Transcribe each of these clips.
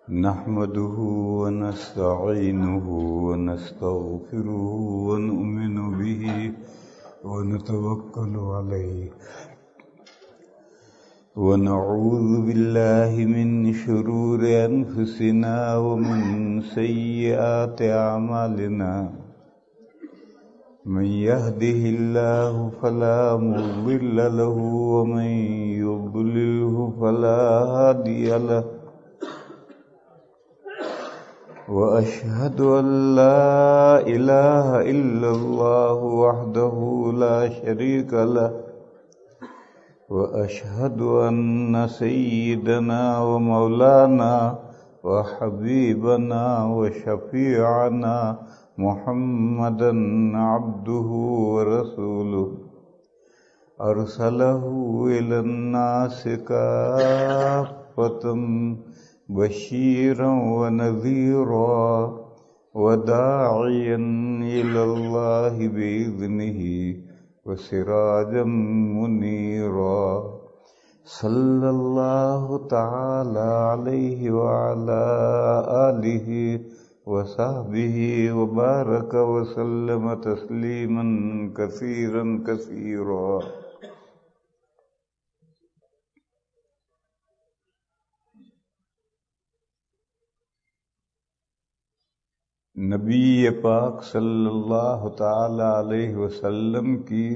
نحمده ونستعينه ونستغفره ونؤمن به ونتوكل عليه ونعوذ بالله من شرور أنفسنا ومن سيئات أعمالنا من يهده الله فلا مضل له ومن يضلله فلا هادي له وأشهد أن لا إله إلا الله وحده لا شريك له وأشهد أن سيدنا ومولانا وحبيبنا وشفيعنا محمدا عبده ورسوله أرسله إلى الناس كافة بشيرا ونذيرا وداعيا إلى الله بإذنه وسراجا منيرا صلى الله تعالى عليه وعلى آله وصحبه وبارك وسلم تسليما كثيرا كثيرا. نبی پاک صلی اللہ تعالی علیہ وسلم کی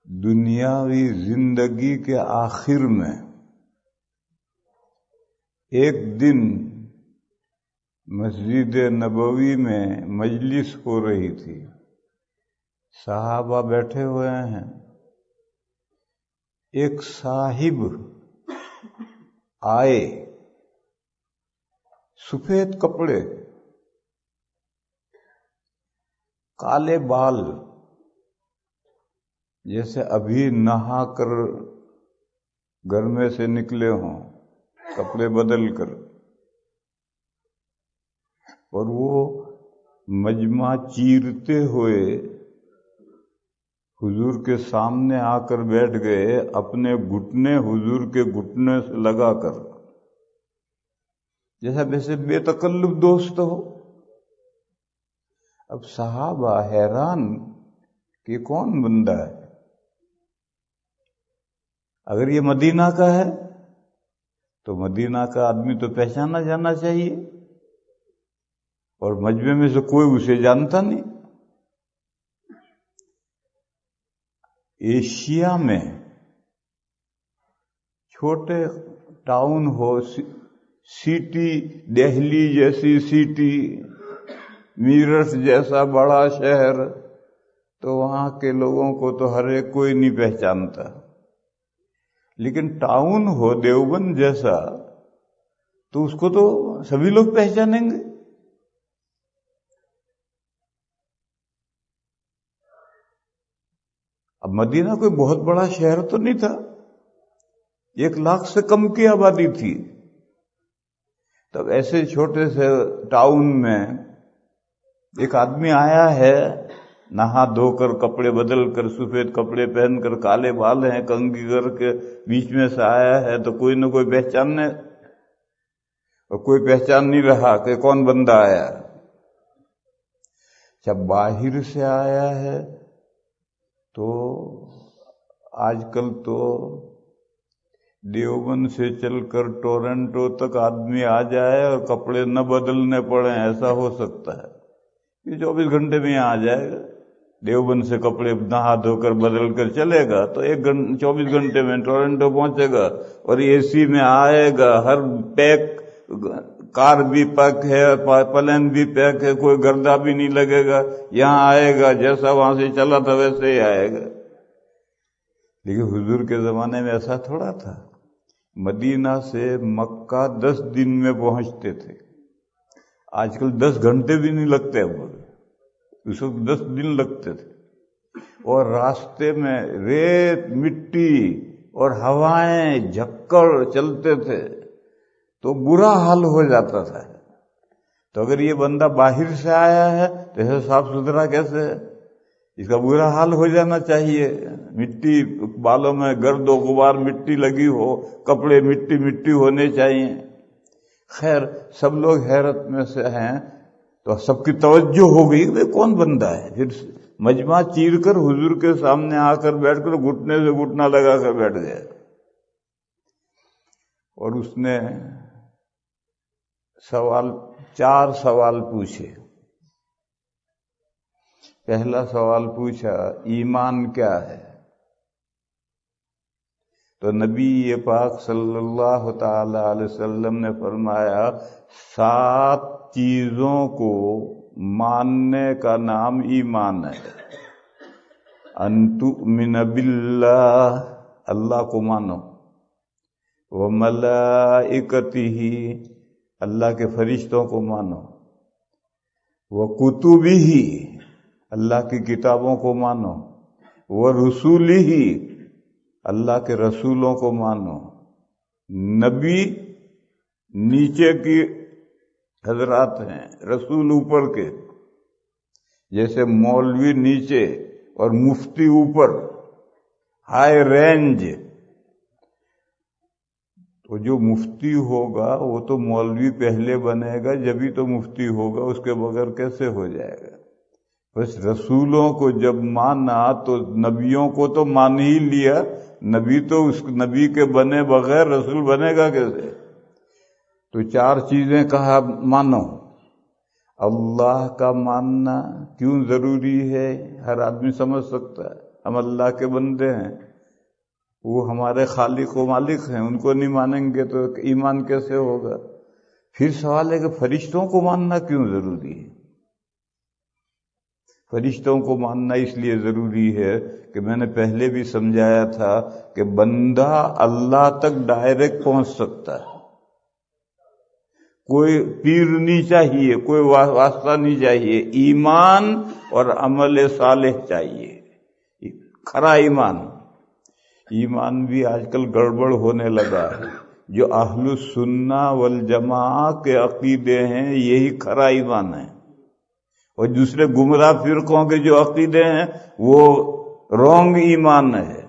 دنیاوی زندگی کے آخر میں ایک دن مسجد نبوی میں مجلس ہو رہی تھی. صحابہ بیٹھے ہوئے ہیں. ایک صاحب آئے، سفید کپڑے، کالے بال، جیسے ابھی نہا کر گھر میں سے نکلے ہوں کپڑے بدل کر، اور وہ مجمع چیرتے ہوئے حضور کے سامنے آ کر بیٹھ گئے، اپنے گھٹنے حضور کے گھٹنے سے لگا کر، جیسا ویسے بے تکلف دوست ہو. اب صحابہ حیران کہ کون بندہ ہے. اگر یہ مدینہ کا ہے تو مدینہ کا آدمی تو پہچانا جانا چاہیے، اور مجمع میں سے کوئی اسے جانتا نہیں. ایشیا میں چھوٹے ٹاؤن ہو، سٹی، دہلی جیسی سٹی، میرٹھ جیسا بڑا شہر، تو وہاں کے لوگوں کو تو ہر ایک کوئی نہیں پہچانتا. لیکن ٹاؤن ہو دیوبند جیسا تو اس کو تو سبھی لوگ پہچانیں گے. اب مدینہ کوئی بہت بڑا شہر تو نہیں تھا، 1,00,000 سے کم کی آبادی تھی. تب ایسے چھوٹے سے ٹاؤن میں ایک آدمی آیا ہے، نہا دھو کر، کپڑے بدل کر، سفید کپڑے پہن کر، کالے بال ہیں، کنگھی کر کے بیچ میں سے آیا ہے، تو کوئی نہ کوئی پہچاننے، اور کوئی پہچان نہیں رہا کہ کون بندہ آیا. جب باہر سے آیا ہے تو آج کل تو دیوبند سے چل کر ٹورنٹو تک آدمی آ جائے اور کپڑے نہ بدلنے پڑیں، ایسا ہو سکتا ہے. یہ 24 گھنٹے میں یہاں آ جائے گا. دیوبند سے کپڑے نہا دھو کر بدل کر چلے گا تو 24 گھنٹے میں ٹورنٹو پہنچے گا، اور اے سی میں آئے گا. ہر پیک، کار بھی پیک ہے، پلین بھی پیک ہے، کوئی گردہ بھی نہیں لگے گا. یہاں آئے گا جیسا وہاں سے چلا تھا ویسے ہی آئے گا. لیکن حضور کے زمانے میں ایسا تھوڑا تھا. مدینہ سے مکہ 10 دن میں پہنچتے تھے. آج کل 10 گھنٹے بھی نہیں لگتے، اس وقت 10 دن لگتے تھے. اور راستے میں ریت، مٹی اور ہوائیں، جھکڑ چلتے تھے تو برا حال ہو جاتا تھا. تو اگر یہ بندہ باہر سے آیا ہے تو ایسا صاف ستھرا کیسے ہے؟ اس کا برا حال ہو جانا چاہیے. مٹی بالوں میں، گرد و غبار مٹی لگی ہو، کپڑے مٹی مٹی ہونے چاہیے. خیر سب لوگ حیرت میں سے ہیں تو سب کی توجہ ہو گئی کہ کون بندہ ہے. پھر مجمع چیر کر حضور کے سامنے آ کر بیٹھ کر گھٹنے سے گھٹنا لگا کر بیٹھ گیا اور اس نے چار سوال پوچھے. پہلا سوال پوچھا ایمان کیا ہے؟ تو نبی پاک صلی اللہ تعالی علیہ وسلم نے فرمایا 7 چیزوں کو ماننے کا نام ایمان ہے. ان تؤمن باللہ، اللہ کو مانو، وملائکتہ، اللہ کے فرشتوں کو مانو، وکتبہ، اللہ کی کتابوں کو مانو، ورسولہ، اللہ کے رسولوں کو مانو. نبی نیچے کی حضرات ہیں، رسول اوپر کے، جیسے مولوی نیچے اور مفتی اوپر، ہائی رینج. تو جو مفتی ہوگا وہ تو مولوی پہلے بنے گا جبھی تو مفتی ہوگا، اس کے بغیر کیسے ہو جائے گا؟ بس رسولوں کو جب مانا تو نبیوں کو تو مان ہی لیا، نبی تو اس نبی کے بنے بغیر رسول بنے گا کیسے؟ تو 4 چیزیں کہا مانو. اللہ کا ماننا کیوں ضروری ہے؟ ہر آدمی سمجھ سکتا ہے، ہم اللہ کے بندے ہیں، وہ ہمارے خالق و مالک ہیں، ان کو نہیں مانیں گے تو ایمان کیسے ہوگا؟ پھر سوال ہے کہ فرشتوں کو ماننا کیوں ضروری ہے؟ فرشتوں کو ماننا اس لیے ضروری ہے کہ میں نے پہلے بھی سمجھایا تھا کہ بندہ اللہ تک ڈائریکٹ پہنچ سکتا ہے. کوئی پیر نہیں چاہیے، کوئی واسطہ نہیں چاہیے، ایمان اور عمل صالح چاہیے، کھرا ایمان. ایمان بھی آج کل گڑبڑ ہونے لگا ہے. جو اہل السنہ والجماعہ کے عقیدے ہیں یہی کھرا ایمان ہے، اور دوسرے گمراہ فرقوں کے جو عقیدے ہیں وہ رونگ ایمان ہے.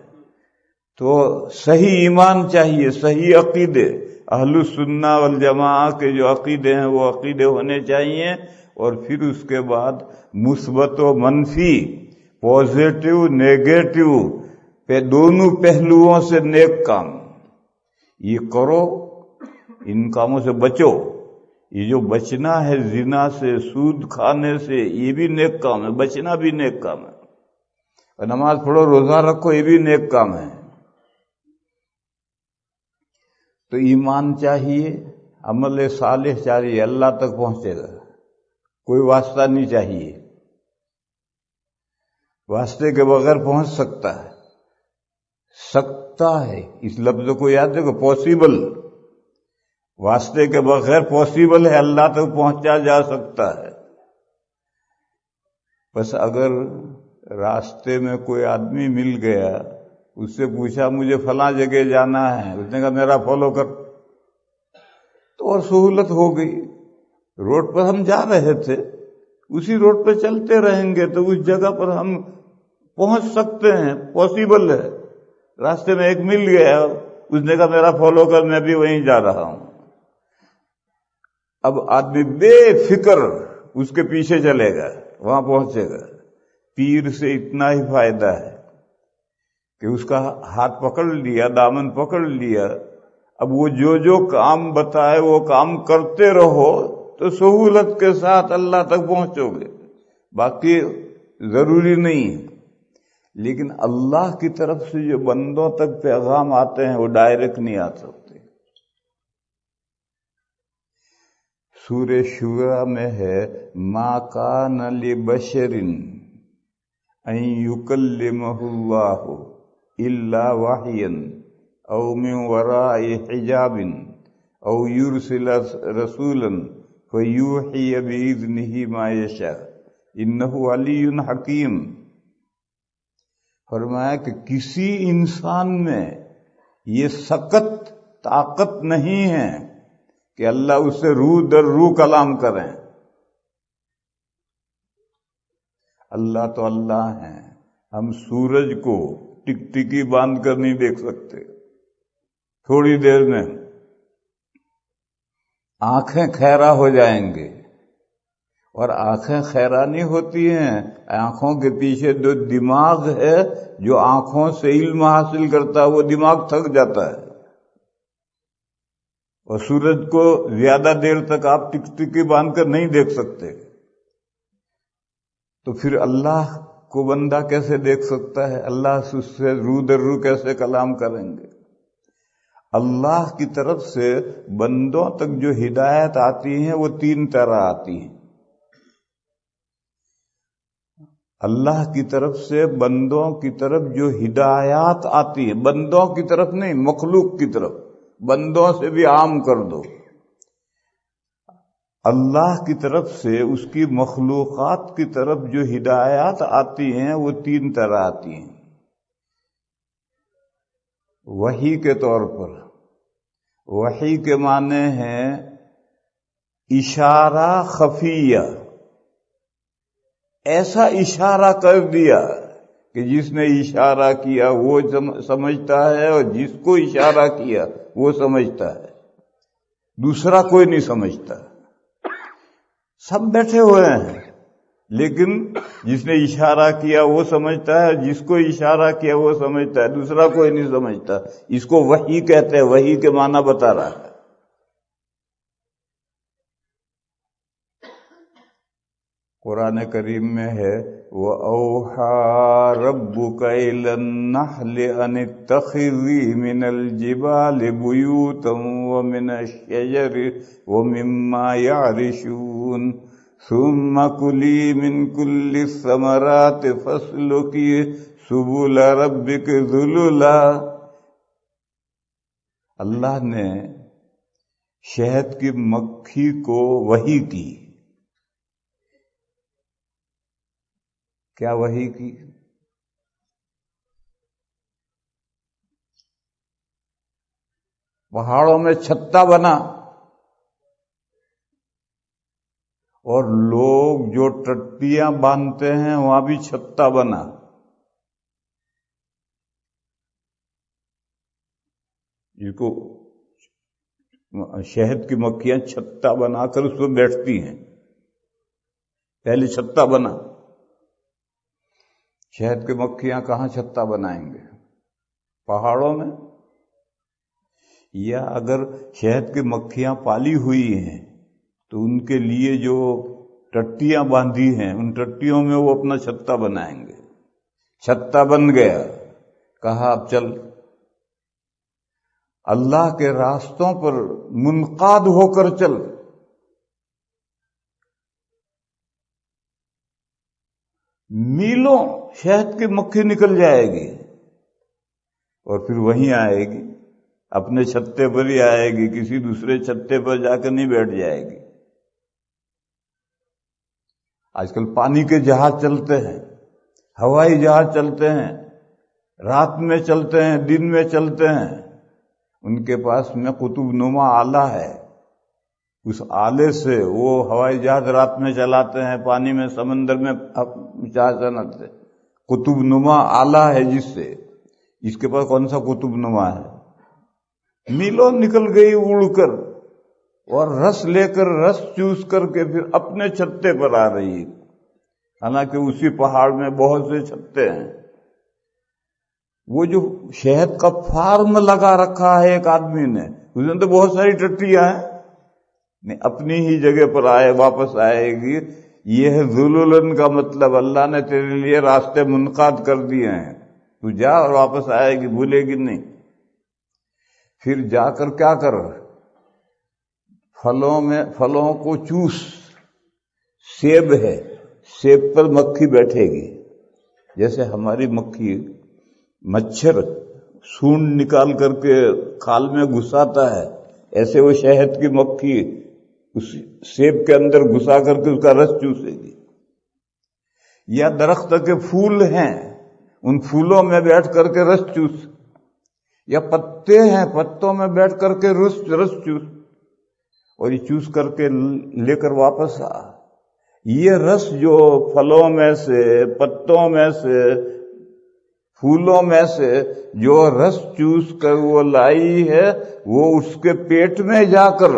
تو صحیح ایمان چاہیے، صحیح عقیدے. اہل السنہ والجماعہ کے جو عقیدے ہیں وہ عقیدے ہونے چاہیے، اور پھر اس کے بعد مثبت و منفی، پازیٹو نیگیٹو پہ دونوں پہلوؤں سے نیک کام یہ کرو، ان کاموں سے بچو. یہ جو بچنا ہے زنا سے، سود کھانے سے، یہ بھی نیک کام ہے، بچنا بھی نیک کام ہے. اور نماز پڑھو، روزہ رکھو، یہ بھی نیک کام ہے. تو ایمان چاہیے، عمل صالح چاہیے، اللہ تک پہنچے گا، کوئی واسطہ نہیں چاہیے. واسطے کے بغیر پہنچ سکتا ہے، اس لفظ کو یاد رکھو، پاسبل. واسطے کے بغیر پاسبل ہے، اللہ تک پہنچا جا سکتا ہے. بس اگر راستے میں کوئی آدمی مل گیا، اس سے پوچھا مجھے فلاں جگہ جانا ہے، اس نے کہا میرا فالو کر، تو اور سہولت ہو گئی. روڈ پر ہم جا رہے تھے، اسی روڈ پہ چلتے رہیں گے تو اس جگہ پر ہم پہنچ سکتے ہیں، پاسبل ہے. راستے میں ایک مل گیا، اس نے کہا میرا فالو کر، میں بھی وہیں جا رہا ہوں. اب آدمی بے فکر اس کے پیچھے چلے گا، وہاں پہنچے گا. پیر سے اتنا ہی فائدہ ہے کہ اس کا ہاتھ پکڑ لیا، دامن پکڑ لیا، اب وہ جو کام بتائے وہ کام کرتے رہو تو سہولت کے ساتھ اللہ تک پہنچو گے. باقی ضروری نہیں ہے. لیکن اللہ کی طرف سے جو بندوں تک پیغام آتے ہیں وہ ڈائریکٹ نہیں آ سکتے. سورہ شورى میں ہے ما کان لبشر ان یکلمہ اللہ الا وحیا او من وراء حجاب او یرسل رسولا فیوحی بإذنہ ما یشاء انہ علی حکیم. فرمایا کہ کسی انسان میں یہ سخت طاقت نہیں ہے کہ اللہ اس سے روح در روح کلام کریں. اللہ تو اللہ ہیں، ہم سورج کو ٹکٹکی باندھ کر نہیں دیکھ سکتے تھوڑی دیر میں. آنکھیں خیرہ ہو جائیں گے، اور آنکھیں خیرہ نہیں ہوتی ہیں، آنکھوں کے پیچھے جو دماغ ہے جو آنکھوں سے علم حاصل کرتا ہے وہ دماغ تھک جاتا ہے، اور سورج کو زیادہ دیر تک آپ ٹکٹکی باندھ کر نہیں دیکھ سکتے، تو پھر اللہ کو بندہ کیسے دیکھ سکتا ہے؟ اللہ سے اس سے رو در رو کیسے کلام کریں گے؟ اللہ کی طرف سے بندوں تک جو ہدایت آتی ہیں وہ تین طرح آتی ہیں۔ اللہ کی طرف سے بندوں کی طرف جو ہدایات آتی ہیں، بندوں کی طرف نہیں، مخلوق کی طرف، بندوں سے بھی عام کر دو، اللہ کی طرف سے اس کی مخلوقات کی طرف جو ہدایات آتی ہیں وہ تین طرح آتی ہیں۔ وحی کے طور پر، وحی کے معنی ہیں اشارہ خفیہ، ایسا اشارہ کر دیا کہ جس نے اشارہ کیا وہ سمجھتا ہے، اور جس کو اشارہ کیا وہ سمجھتا ہے، دوسرا کوئی نہیں سمجھتا، سب بیٹھے ہوئے ہیں، لیکن جس نے اشارہ کیا وہ سمجھتا ہے، جس کو اشارہ کیا وہ سمجھتا ہے، دوسرا کوئی نہیں سمجھتا۔ اس کو وحی کہتے ہیں، وحی کے معنی بتا رہا ہے۔ قرآن کریم میں ہے وَأَوْحَى رَبُّكَ إِلَى النَّحْلِ أَنِ اتَّخِذِي مِنَ الْجِبَالِ بُيُوتًا وَمِنَ الشَّجَرِ وَمِمَّا يَعْرِشُونَ ثُمَّ كُلِي مِن كُلِّ الثَّمَرَاتِ فَاسْلُكِي سُبُلَ رَبِّكِ ذُلُلًا۔ اللہ نے شہد کی مکھی کو وحی کی۔ کیا وحی کی؟ پہاڑوں میں چھتا بنا، اور لوگ جو ٹٹیاں باندھتے ہیں وہاں بھی چھتا بنا۔ جس کو شہد کی مکھیاں چھتا بنا کر اس پہ بیٹھتی ہیں، پہلے چھتا بنا۔ شہد کی مکھیاں کہاں چھتا بنائیں گے؟ پہاڑوں میں؟ یا اگر شہد کی مکھیاں پالی ہوئی ہیں تو ان کے لیے جو ٹٹیاں باندھی ہیں ان ٹٹیوں میں وہ اپنا چھتا بنائیں گے۔ چھتا بن گیا، کہا اب چل، اللہ کے راستوں پر منقاد ہو کر چل۔ میلوں شہد کی مکھی نکل جائے گی اور پھر وہیں آئے گی، اپنے چھتے پر ہی آئے گی، کسی دوسرے چھتے پر جا کر نہیں بیٹھ جائے گی۔ آج کل پانی کے جہاز چلتے ہیں، ہوائی جہاز چلتے ہیں، رات میں چلتے ہیں، دن میں چلتے ہیں، ان کے پاس میں قطب نما آلہ ہے، اس آلے سے وہ ہوائی جہاز رات میں چلاتے ہیں، پانی میں، سمندر میں چلاتے، قطب نما آلہ ہے جس سے، اس کے پاس کون سا قطب نما ہے؟ میلوں نکل گئی اڑ کر، اور رس لے کر، رس چوس کر کے پھر اپنے چھتے پر آ رہی ہے، حالانکہ اسی پہاڑ میں بہت سے چھتے ہیں۔ وہ جو شہد کا فارم لگا رکھا ہے ایک آدمی نے، اس میں تو بہت ساری ٹٹیاں ہیں، نہیں اپنی ہی جگہ پر آئے، واپس آئے گی۔ یہ ہے ذلولن کا مطلب، اللہ نے تیرے لیے راستے منقاد کر دیے ہیں، تو جا اور واپس آئے گی، بھولے گی نہیں۔ پھر جا کر کیا کر، پھلوں کو چوس، سیب ہے، سیب پر مکھی بیٹھے گی، جیسے ہماری مکھی مچھر سونڈ نکال کر کے کھال میں گھساتا ہے، ایسے وہ شہد کی مکھی اس سیب کے اندر گھسا کر کے اس کا رس چوسے گی۔ یا درخت کے پھول ہیں، ان پھولوں میں بیٹھ کر کے رس چوس، یا پتے ہیں، پتوں میں بیٹھ کر کے رس چوس، اور یہ چوس کر کے لے کر واپس آ۔ یہ رس جو پھلوں میں سے، پتوں میں سے، پھولوں میں سے جو رس چوس کر وہ لائی ہے، وہ اس کے پیٹ میں جا کر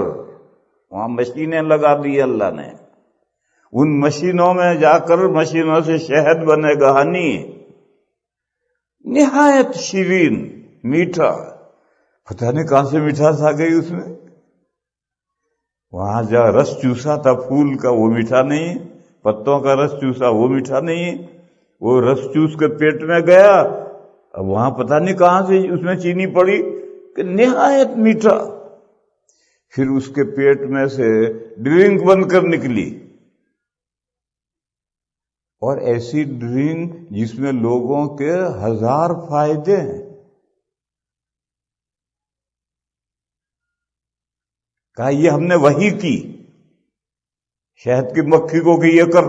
وہاں مشینیں لگا دی اللہ نے، ان مشینوں میں جا کر مشینوں سے شہد بنے گا، ہنی، نہایت شیرین، میٹھا، پتہ نہیں کہاں سے مٹھاس آ گئی اس میں۔ وہاں جا رس چوسا تھا پھول کا، وہ میٹھا نہیں، پتوں کا رس چوسا وہ میٹھا نہیں، وہ رس چوس کے پیٹ میں گیا، اب وہاں پتہ نہیں کہاں سے اس میں چینی پڑی کہ نہایت میٹھا، پھر اس کے پیٹ میں سے ڈرنک بن کر نکلی، اور ایسی ڈرنک جس میں لوگوں کے 1000 فائدے ہیں۔ کہا یہ ہم نے وحی کی، شہد کی مکھی کو کہ یہ کر،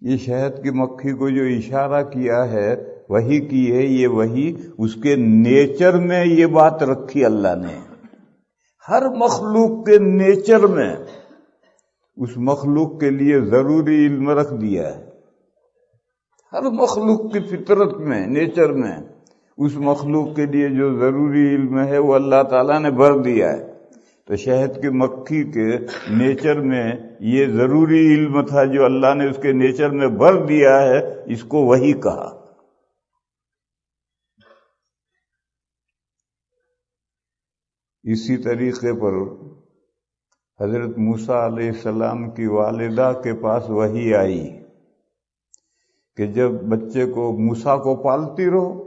یہ شہد کی مکھی کو جو اشارہ کیا ہے وحی کی ہے، یہ وحی اس کے نیچر میں یہ بات رکھی اللہ نے، ہر مخلوق کے نیچر میں اس مخلوق کے لیے ضروری علم رکھ دیا ہے، ہر مخلوق کی فطرت میں، نیچر میں اس مخلوق کے لیے جو ضروری علم ہے وہ اللہ تعالیٰ نے بھر دیا ہے۔ تو شہد کی مکھی کے نیچر میں یہ ضروری علم تھا جو اللہ نے اس کے نیچر میں بھر دیا ہے، اس کو وحی کہا۔ اسی طریقے پر حضرت موسیٰ علیہ السلام کی والدہ کے پاس وحی آئی کہ جب بچے کو، موسیٰ کو پالتی رہو،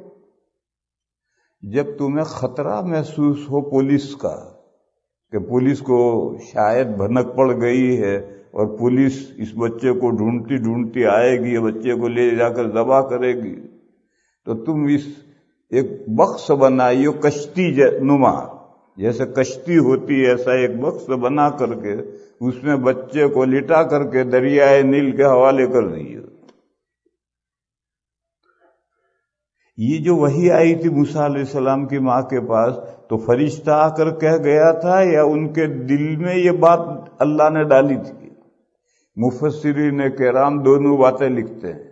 جب تمہیں خطرہ محسوس ہو پولیس کا، کہ پولیس کو شاید بھنک پڑ گئی ہے اور پولیس اس بچے کو ڈھونڈتی ڈھونڈتی آئے گی، بچے کو لے جا کر ذبح کرے گی، تو تم اس ایک بکس بنائیو کشتی نما، جیسے کشتی ہوتی ہے ایسا ایک بکس بنا کر کے اس میں بچے کو لٹا کر کے دریائے نیل کے حوالے کر دیے۔ یہ جو وحی آئی تھی موسیٰ علیہ السلام کی ماں کے پاس، تو فرشتہ آ کر کہہ گیا تھا یا ان کے دل میں یہ بات اللہ نے ڈالی تھی؟ مفسرین کرام دونوں باتیں لکھتے ہیں،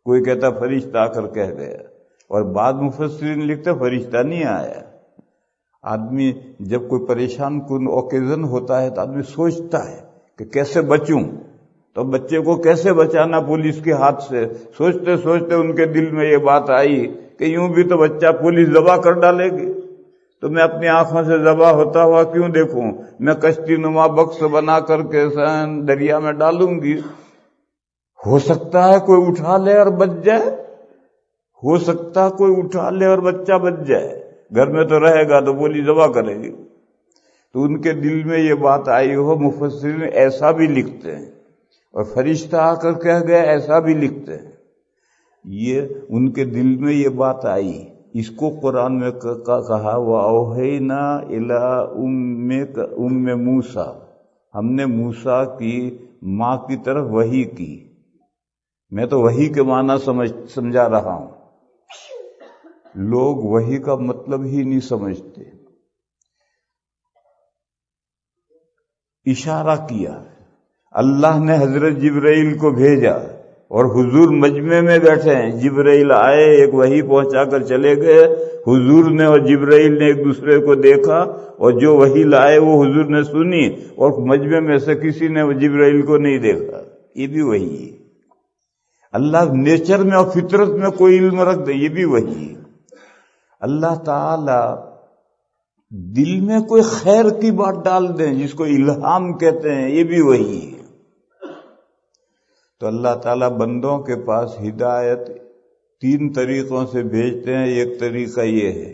کوئی کہتا فرشتہ آ کر کہہ گیا، اور بعد مفسرین لکھتے فرشتہ نہیں آیا۔ آدمی جب کوئی پریشان کن اوکیزن ہوتا ہے تو آدمی سوچتا ہے کہ کیسے بچوں، تو بچے کو کیسے بچانا پولیس کے ہاتھ سے، سوچتے سوچتے ان کے دل میں یہ بات آئی کہ یوں بھی تو بچہ پولیس ذبح کر ڈالے گی، تو میں اپنی آنکھوں سے ذبح ہوتا ہوا کیوں دیکھوں، میں کشتی نما بکس بنا کر کے دریا میں ڈالوں گی، ہو سکتا ہے کوئی اٹھا لے اور بچ جائے، ہو سکتا ہے کوئی اٹھا لے اور بچہ بچ جائے، گھر میں تو رہے گا تو پولیس ذبح کرے گی۔ تو ان کے دل میں یہ بات آئی ہو، مفسرین ایسا بھی لکھتے ہیں، اور فرشتہ آ کر کہہ گیا ایسا بھی لکھتے ہیں، یہ ان کے دل میں یہ بات آئی۔ اس کو قرآن میں کہا وَأَوْحَيْنَا إِلَىٰ أُمِّ مُوسَىٰ، ہم نے موسیٰ کی ماں کی طرف وحی کی۔ میں تو وحی کے معنی سمجھا رہا ہوں، لوگ وحی کا مطلب ہی نہیں سمجھتے۔ اشارہ کیا، اللہ نے حضرت جبرائیل کو بھیجا، اور حضور مجمع میں بیٹھے ہیں، جبرائیل آئے، ایک وحی پہنچا کر چلے گئے، حضور نے اور جبرائیل نے ایک دوسرے کو دیکھا، اور جو وحی لائے وہ حضور نے سنی، اور مجمع میں سے کسی نے جبرائیل کو نہیں دیکھا۔ یہ بھی وحی ہے۔ اللہ نیچر میں اور فطرت میں کوئی علم رکھ دے، یہ بھی وحی ہے۔ اللہ تعالی دل میں کوئی خیر کی بات ڈال دیں جس کو الہام کہتے ہیں، یہ بھی وحی ہے۔ تو اللہ تعالیٰ بندوں کے پاس ہدایت 3 طریقوں سے بھیجتے ہیں۔ ایک طریقہ یہ ہے،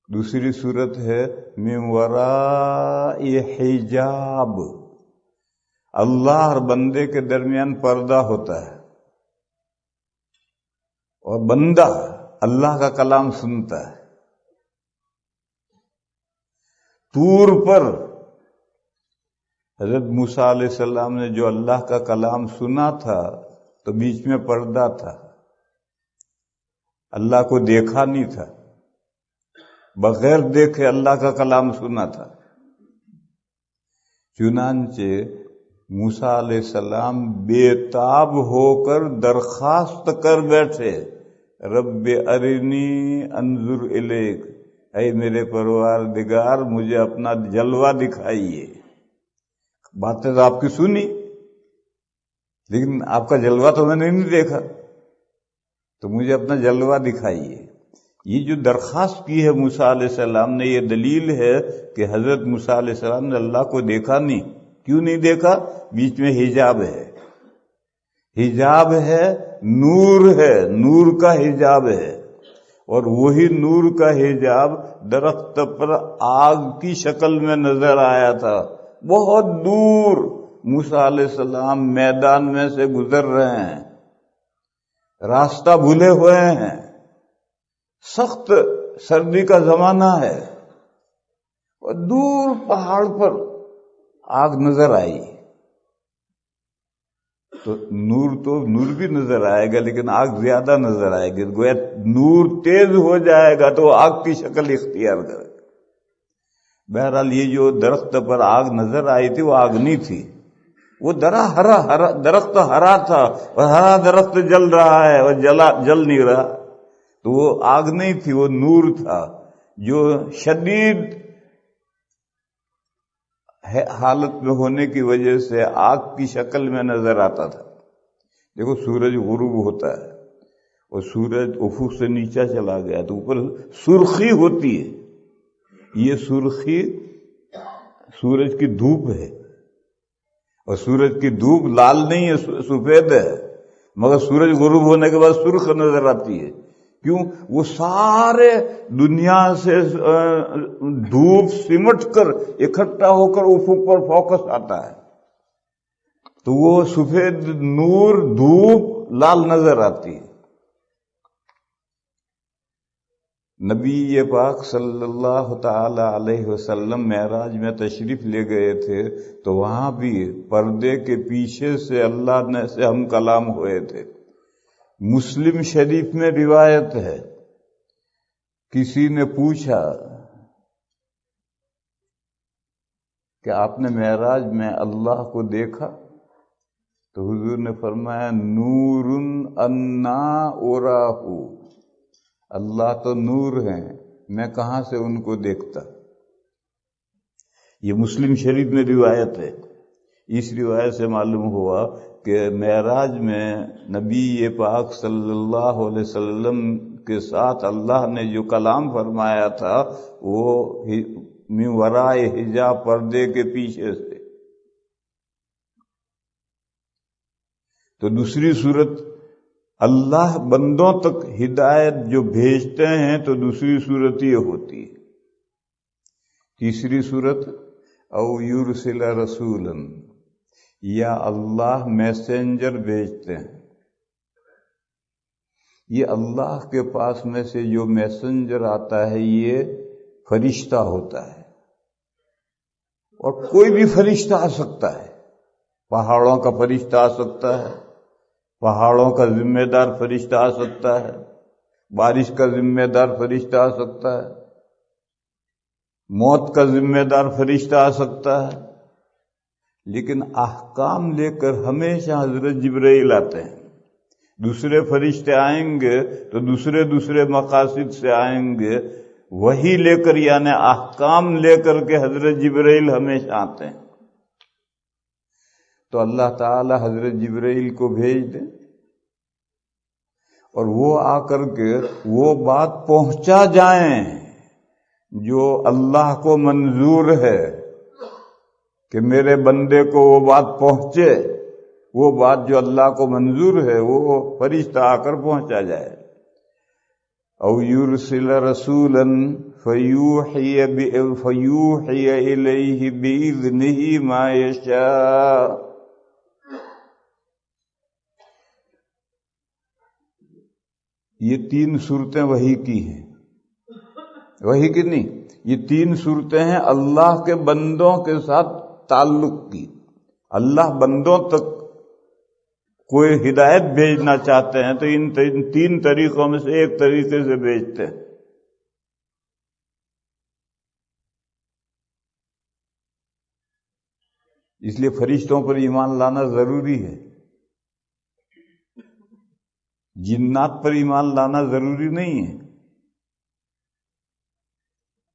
دوسری صورت ہے من وراء حجاب، اللہ اور بندے کے درمیان پردہ ہوتا ہے، اور بندہ اللہ کا کلام سنتا ہے۔ طور پر حضرت موسیٰ علیہ السلام نے جو اللہ کا کلام سنا تھا تو بیچ میں پردہ تھا، اللہ کو دیکھا نہیں تھا، بغیر دیکھے اللہ کا کلام سنا تھا۔ چنانچہ موسیٰ علیہ السلام بے تاب ہو کر درخواست کر بیٹھے، رب ارنی انظر الیک، اے میرے پروردگار مجھے اپنا جلوہ دکھائیے. باتیں تو آپ کی سنی لیکن آپ کا جلوہ تو میں نے نہیں دیکھا، تو مجھے اپنا جلوہ دکھائیے. یہ جو درخواست کی ہے موسیٰ علیہ السلام نے، یہ دلیل ہے کہ حضرت موسیٰ علیہ السلام نے اللہ کو دیکھا نہیں. کیوں نہیں دیکھا؟ بیچ میں حجاب ہے، حجاب ہے، نور ہے، نور کا حجاب ہے. اور وہی نور کا حجاب درخت پر آگ کی شکل میں نظر آیا تھا. بہت دور موسیٰ علیہ السلام میدان میں سے گزر رہے ہیں، راستہ بھولے ہوئے ہیں، سخت سردی کا زمانہ ہے، اور دور پہاڑ پر آگ نظر آئی. تو نور بھی نظر آئے گا لیکن آگ زیادہ نظر آئے گی. گویا نور تیز ہو جائے گا تو آگ کی شکل اختیار کرے گا. بہرحال یہ جو درخت پر آگ نظر آئی تھی وہ آگ نہیں تھی، وہ درخت ہرا تھا، اور ہرا درخت جل رہا ہے اور جل نہیں رہا، تو وہ آگ نہیں تھی، وہ نور تھا جو شدید حالت میں ہونے کی وجہ سے آگ کی شکل میں نظر آتا تھا. دیکھو سورج غروب ہوتا ہے اور سورج افق سے نیچے چلا گیا تو اوپر سرخی ہوتی ہے. یہ سرخی سورج کی دھوپ ہے، اور سورج کی دھوپ لال نہیں ہے، سفید ہے، مگر سورج غروب ہونے کے بعد سرخ نظر آتی ہے. کیوں؟ وہ سارے دنیا سے دھوپ سمٹ کر اکٹھا ہو کر افق پر فوکس آتا ہے، تو وہ سفید نور دھوپ لال نظر آتی ہے. نبی پاک صلی اللہ تعالی علیہ وسلم معراج میں تشریف لے گئے تھے تو وہاں بھی پردے کے پیچھے سے اللہ نے سے ہم کلام ہوئے تھے. مسلم شریف میں روایت ہے، کسی نے پوچھا کہ آپ نے معراج میں اللہ کو دیکھا؟ تو حضور نے فرمایا نور انا اراہ، اللہ تو نور ہیں، میں کہاں سے ان کو دیکھتا. یہ مسلم شریف میں روایت ہے. اس روایت سے معلوم ہوا کہ معراج میں نبی پاک صلی اللہ علیہ وسلم کے ساتھ اللہ نے جو کلام فرمایا تھا وہ من ورائے حجاب، پردے کے پیچھے سے. تو دوسری صورت اللہ بندوں تک ہدایت جو بھیجتے ہیں تو دوسری صورت یہ ہوتی ہے. تیسری صورت او یرسل رسولا، یا اللہ میسنجر بھیجتے ہیں. یہ اللہ کے پاس میں سے جو میسنجر آتا ہے یہ فرشتہ ہوتا ہے، اور کوئی بھی فرشتہ آ سکتا ہے. پہاڑوں کا فرشتہ آ سکتا ہے، پہاڑوں کا ذمہ دار فرشتہ آ سکتا ہے، بارش کا ذمہ دار فرشتہ آ سکتا ہے، موت کا ذمہ دار فرشتہ آ سکتا ہے. لیکن احکام لے کر ہمیشہ حضرت جبرائیل آتے ہیں. دوسرے فرشتے آئیں گے تو دوسرے مقاصد سے آئیں گے، وہی لے کر یعنی احکام لے کر کے حضرت جبرائیل ہمیشہ آتے ہیں. تو اللہ تعالی حضرت جبرائیل کو بھیج دیں اور وہ آ کر کے وہ بات پہنچا جائیں جو اللہ کو منظور ہے کہ میرے بندے کو وہ بات پہنچے. وہ بات جو اللہ کو منظور ہے وہ فرشتہ آ کر پہنچا جائے. او یرسل رسولا فیوحی الیہ باذنہ ما یشاء. یہ تین صورتیں وحی کی ہیں، وحی کی نہیں، یہ تین صورتیں ہیں اللہ کے بندوں کے ساتھ تعلق کی. اللہ بندوں تک کوئی ہدایت بھیجنا چاہتے ہیں تو ان تین طریقوں میں سے ایک طریقے سے بھیجتے ہیں. اس لیے فرشتوں پر ایمان لانا ضروری ہے، جنات پر ایمان لانا ضروری نہیں ہے.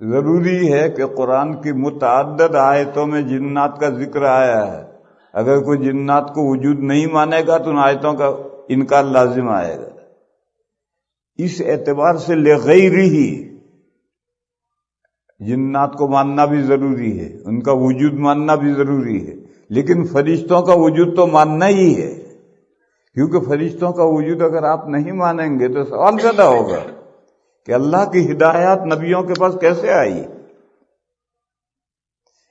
ضروری ہے کہ قرآن کی متعدد آیتوں میں جنات کا ذکر آیا ہے. اگر کوئی جنات کو وجود نہیں مانے گا تو ان آیتوں کا انکار لازم آئے گا. اس اعتبار سے لغیرہ ہی جنات کو ماننا بھی ضروری ہے، ان کا وجود ماننا بھی ضروری ہے، لیکن فرشتوں کا وجود تو ماننا ہی ہے. کیونکہ فرشتوں کا وجود اگر آپ نہیں مانیں گے تو سوال پیدا ہوگا کہ اللہ کی ہدایات نبیوں کے پاس کیسے آئی.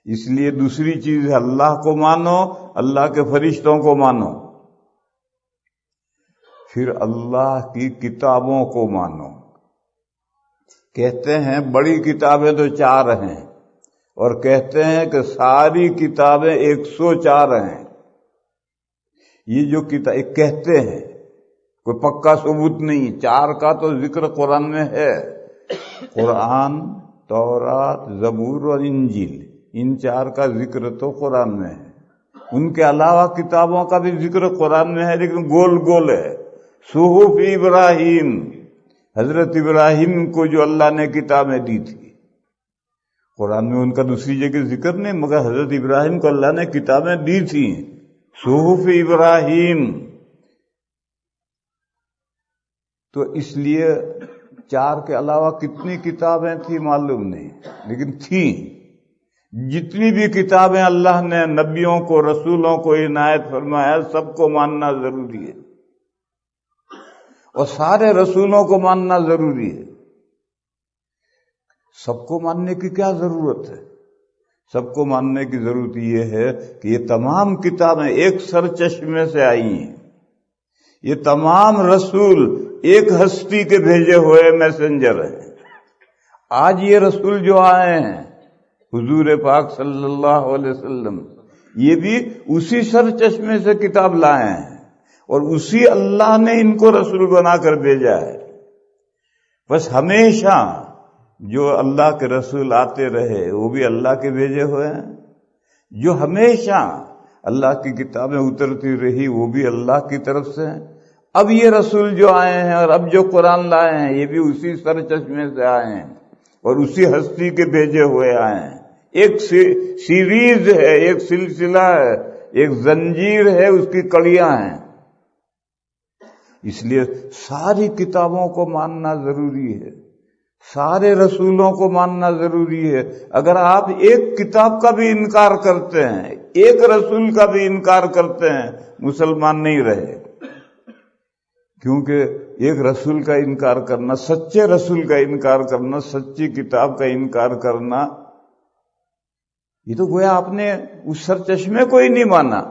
اس لیے دوسری چیز ہے اللہ کو مانو، اللہ کے فرشتوں کو مانو. پھر اللہ کی کتابوں کو مانو. کہتے ہیں بڑی کتابیں تو 4 ہیں، اور کہتے ہیں کہ ساری کتابیں 104 ہیں. یہ جو کتاب کہتے ہیں کوئی پکا ثبوت نہیں. 4 کا تو ذکر قرآن میں ہے. قرآن، تورات، زبور اور انجیل، ان 4 کا ذکر تو قرآن میں ہے. ان کے علاوہ کتابوں کا بھی ذکر قرآن میں ہے، لیکن گول گول ہے. صحف ابراہیم، حضرت ابراہیم کو جو اللہ نے کتابیں دی تھی، قرآن میں ان کا دوسری جگہ ذکر نہیں، مگر حضرت ابراہیم کو اللہ نے کتابیں دی تھی. صحف ابراہیم. تو اس لیے 4 کے علاوہ کتنی کتابیں تھیں معلوم نہیں، لیکن تھیں. جتنی بھی کتابیں اللہ نے نبیوں کو، رسولوں کو عنایت فرمایا، سب کو ماننا ضروری ہے، اور سارے رسولوں کو ماننا ضروری ہے. سب کو ماننے کی کیا ضرورت ہے؟ سب کو ماننے کی ضرورت یہ ہے کہ یہ تمام کتابیں ایک سرچشمے سے آئی ہیں. یہ تمام رسول ایک ہستی کے بھیجے ہوئے میسنجر ہیں. آج یہ رسول جو آئے ہیں حضور پاک صلی اللہ علیہ وسلم، یہ بھی اسی سرچشمے سے کتاب لائے ہیں، اور اسی اللہ نے ان کو رسول بنا کر بھیجا ہے. بس ہمیشہ جو اللہ کے رسول آتے رہے وہ بھی اللہ کے بھیجے ہوئے ہیں. جو ہمیشہ اللہ کی کتابیں اترتی رہی وہ بھی اللہ کی طرف سے ہیں. اب یہ رسول جو آئے ہیں اور اب جو قرآن لائے ہیں یہ بھی اسی سرچشمے سے آئے ہیں اور اسی ہستی کے بھیجے ہوئے آئے ہیں. ایک سیریز ہے، ایک سلسلہ ہے، ایک زنجیر ہے، اس کی کڑیاں ہیں. اس لیے ساری کتابوں کو ماننا ضروری ہے، سارے رسولوں کو ماننا ضروری ہے. اگر آپ ایک کتاب کا بھی انکار کرتے ہیں، ایک رسول کا بھی انکار کرتے ہیں، مسلمان نہیں رہے. کیونکہ ایک رسول کا انکار کرنا، سچے رسول کا انکار کرنا، سچی کتاب کا انکار کرنا، یہ تو گویا آپ نے اس سرچشمے کو ہی نہیں مانا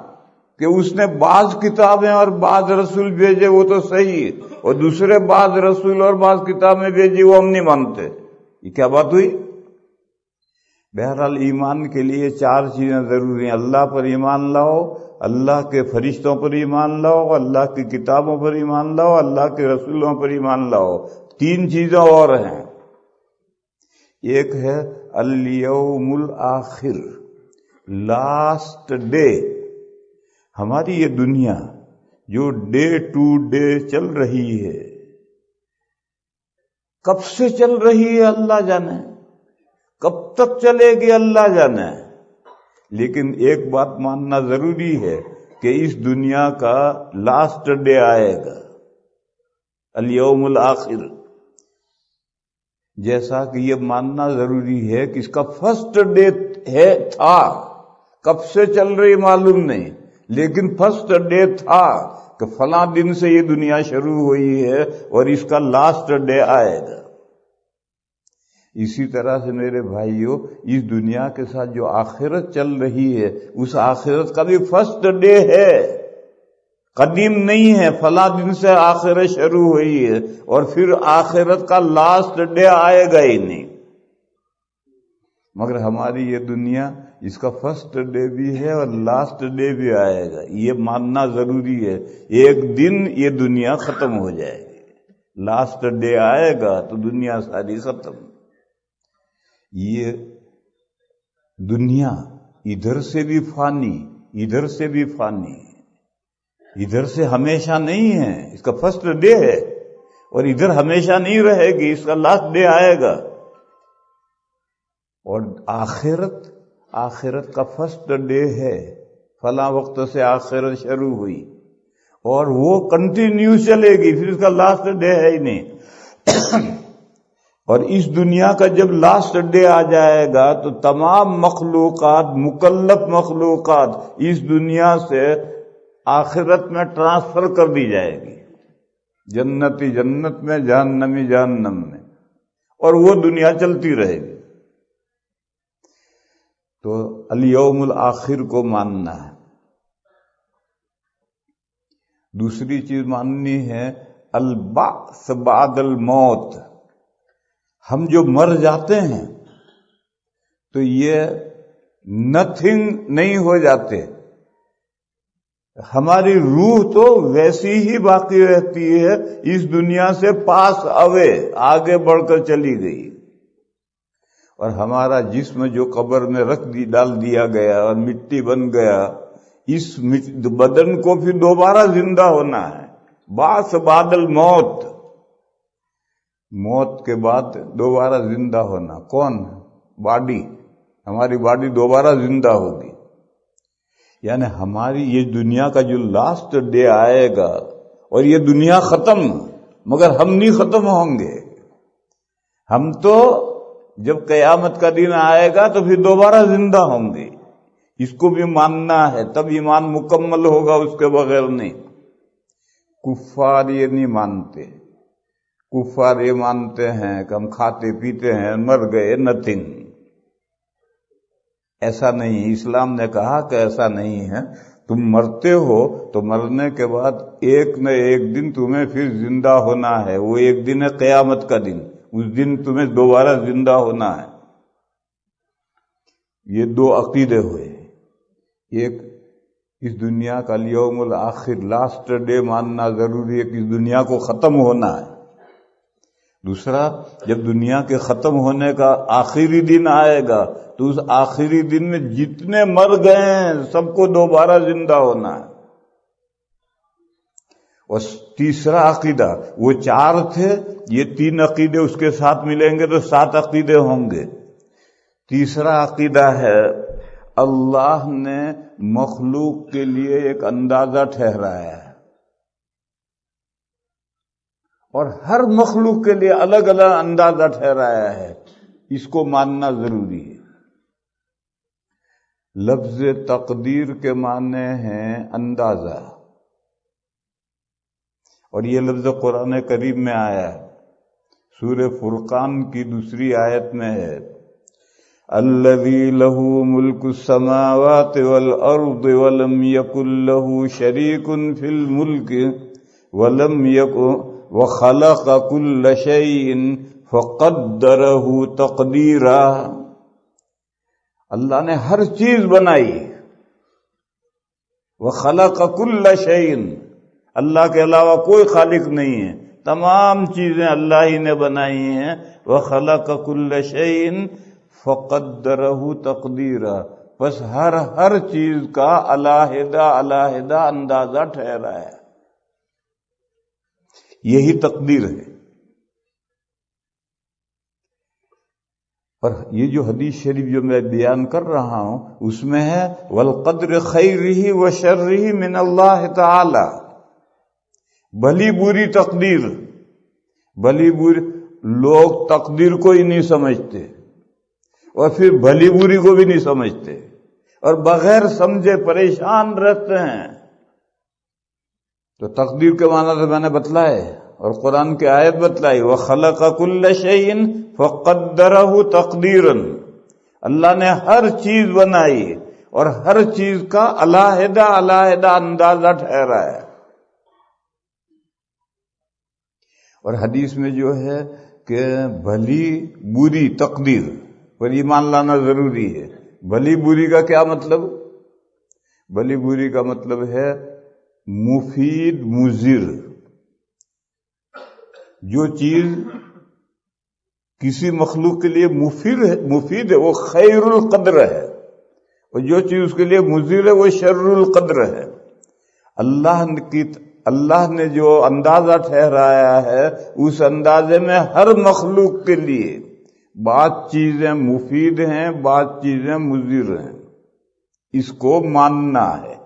کہ اس نے بعض کتابیں اور بعض رسول بھیجے وہ تو صحیح، اور دوسرے بعض رسول اور بعض کتابیں بھیجی وہ ہم نہیں مانتے. یہ کیا بات ہوئی؟ بہرحال ایمان کے لیے 4 چیزیں ضروری ہیں. اللہ پر ایمان لاؤ، اللہ کے فرشتوں پر ایمان لاؤ، اللہ کی کتابوں پر ایمان لاؤ، اللہ کے رسولوں پر ایمان لاؤ. 3 چیزیں اور ہیں. ایک ہے الیوم الآخر، لاسٹ ڈے. ہماری یہ دنیا جو ڈے ٹو ڈے چل رہی ہے، کب سے چل رہی ہے اللہ جانے، کب تک چلے گی اللہ جانے. لیکن ایک بات ماننا ضروری ہے کہ اس دنیا کا لاسٹ ڈے آئے گا، الیوم الآخر. جیسا کہ یہ ماننا ضروری ہے کہ اس کا فرسٹ ڈے تھا، کب سے چل رہی معلوم نہیں، لیکن فرسٹ ڈے تھا کہ فلاں دن سے یہ دنیا شروع ہوئی ہے اور اس کا لاسٹ ڈے آئے گا. اسی طرح سے میرے بھائیوں، اس دنیا کے ساتھ جو آخرت چل رہی ہے اس آخرت کا بھی فرسٹ ڈے ہے، قدیم نہیں ہے. فلاں دن سے آخرت شروع ہوئی ہے اور پھر آخرت کا لاسٹ ڈے آئے گا ہی نہیں. مگر ہماری یہ دنیا، اس کا فرسٹ ڈے بھی ہے اور لاسٹ ڈے بھی آئے گا. یہ ماننا ضروری ہے. ایک دن یہ دنیا ختم ہو جائے گی، لاسٹ ڈے آئے گا تو دنیا ساری ختم. یہ دنیا ادھر سے بھی فانی، ادھر سے بھی فانی، ادھر سے ہمیشہ نہیں ہے. اس کا فرسٹ ڈے ہے اور ادھر ہمیشہ نہیں رہے گی، اس کا لاسٹ ڈے آئے گا. اور آخرت کا فرسٹ ڈے ہے، فلاں وقت سے آخرت شروع ہوئی اور وہ کنٹینیو چلے گی، پھر اس کا لاسٹ ڈے ہے ہی نہیں. اور اس دنیا کا جب لاسٹ ڈے آ جائے گا تو تمام مخلوقات، مکلف مخلوقات اس دنیا سے آخرت میں ٹرانسفر کر دی جائے گی، جنتی جنت میں، جہنمی جہنم میں، اور وہ دنیا چلتی رہے گی. تو الیوم الآخر کو ماننا ہے. دوسری چیز ماننی ہے البعث بعد الموت. ہم جو مر جاتے ہیں تو یہ نتھنگ نہیں ہو جاتے، ہماری روح تو ویسی ہی باقی رہتی ہے، اس دنیا سے پاس اوے، آگے بڑھ کر چلی گئی. اور ہمارا جسم جو قبر میں ڈال دیا گیا اور مٹی بن گیا، اس بدن کو پھر دوبارہ زندہ ہونا ہے. بعث بعد الموت، موت کے بعد دوبارہ زندہ ہونا. کون؟ باڈی، ہماری باڈی دوبارہ زندہ ہوگی. یعنی ہماری یہ دنیا کا جو لاسٹ ڈے آئے گا، اور یہ دنیا ختم، مگر ہم نہیں ختم ہوں گے. ہم تو جب قیامت کا دن آئے گا تو پھر دوبارہ زندہ ہوں گے. اس کو بھی ماننا ہے، تب ایمان مکمل ہوگا، اس کے بغیر نہیں. کفار یہ نہیں مانتے. کفار یہ مانتے ہیں کہ ہم کھاتے پیتے ہیں، مر گئے، نتھنگ. ایسا نہیں، اسلام نے کہا کہ ایسا نہیں ہے. تم مرتے ہو تو مرنے کے بعد ایک نہ ایک دن تمہیں پھر زندہ ہونا ہے. وہ ایک دن ہے قیامت کا دن، اس دن تمہیں دوبارہ زندہ ہونا ہے. یہ دو عقیدے ہوئے. ایک، اس دنیا کا یوم الآخر، لاسٹ ڈے ماننا ضروری ہے کہ اس دنیا کو ختم ہونا ہے. دوسرا، جب دنیا کے ختم ہونے کا آخری دن آئے گا تو اس آخری دن میں جتنے مر گئے ہیں سب کو دوبارہ زندہ ہونا ہے. اور تیسرا عقیدہ، وہ 4 تھے، یہ 3 عقیدے اس کے ساتھ ملیں گے تو 7 عقیدے ہوں گے. تیسرا عقیدہ ہے اللہ نے مخلوق کے لیے ایک اندازہ ٹھہرایا ہے، اور ہر مخلوق کے لیے الگ الگ اندازہ ٹھہرایا ہے. اس کو ماننا ضروری ہے. لفظ تقدیر کے معنی ہیں اندازہ، اور یہ لفظ قرآن کریم میں آیا ہے. سورہ فرقان کی 2 آیت میں ہے، الذی لہ ملک السماوات والارض ولم یکن لہ شریک فی الملک ولم یکن وخلق کل شیء فقدرہ تقدیرا. اللہ نے ہر چیز بنائی. وخلق کل شیء، اللہ کے علاوہ کوئی خالق نہیں ہے، تمام چیزیں اللہ ہی نے بنائی ہیں. وخلق کل شیء فقدرہ تقدیرا، بس ہر چیز کا علیحدہ علیحدہ اندازہ ٹھہرا ہے. یہی تقدیر ہے. اور یہ جو حدیث شریف جو میں بیان کر رہا ہوں اس میں ہے والقدر خیرہ وشرہ من اللہ تعالی. بھلی بری تقدیر، بھلی بری، لوگ تقدیر کو ہی نہیں سمجھتے اور پھر بھلی بری کو بھی نہیں سمجھتے اور بغیر سمجھے پریشان رہتے ہیں. تو تقدیر کے معنی تو میں نے بتلائے اور قرآن کی آیت بتلائی، وَخَلَقَ كُلَّ شَيْءٍ فَقَدَّرَهُ تَقْدِيرًا. اللہ نے ہر چیز بنائی اور ہر چیز کا علیحدہ علیحدہ اندازہ ٹھہرا ہے. اور حدیث میں جو ہے کہ بھلی بری تقدیر پر ایمان لانا ضروری ہے. بھلی بری کا کیا مطلب؟ بھلی بری کا مطلب ہے مفید مضر. جو چیز کسی مخلوق کے لیے مفید ہے وہ خیر القدر ہے، اور جو چیز اس کے لیے مضر ہے وہ شر القدر ہے. اللہ کی اللہ نے جو اندازہ ٹھہرایا ہے اس اندازے میں ہر مخلوق کے لیے بعض چیزیں مفید ہیں، بعض چیزیں مضر ہیں، اس کو ماننا ہے۔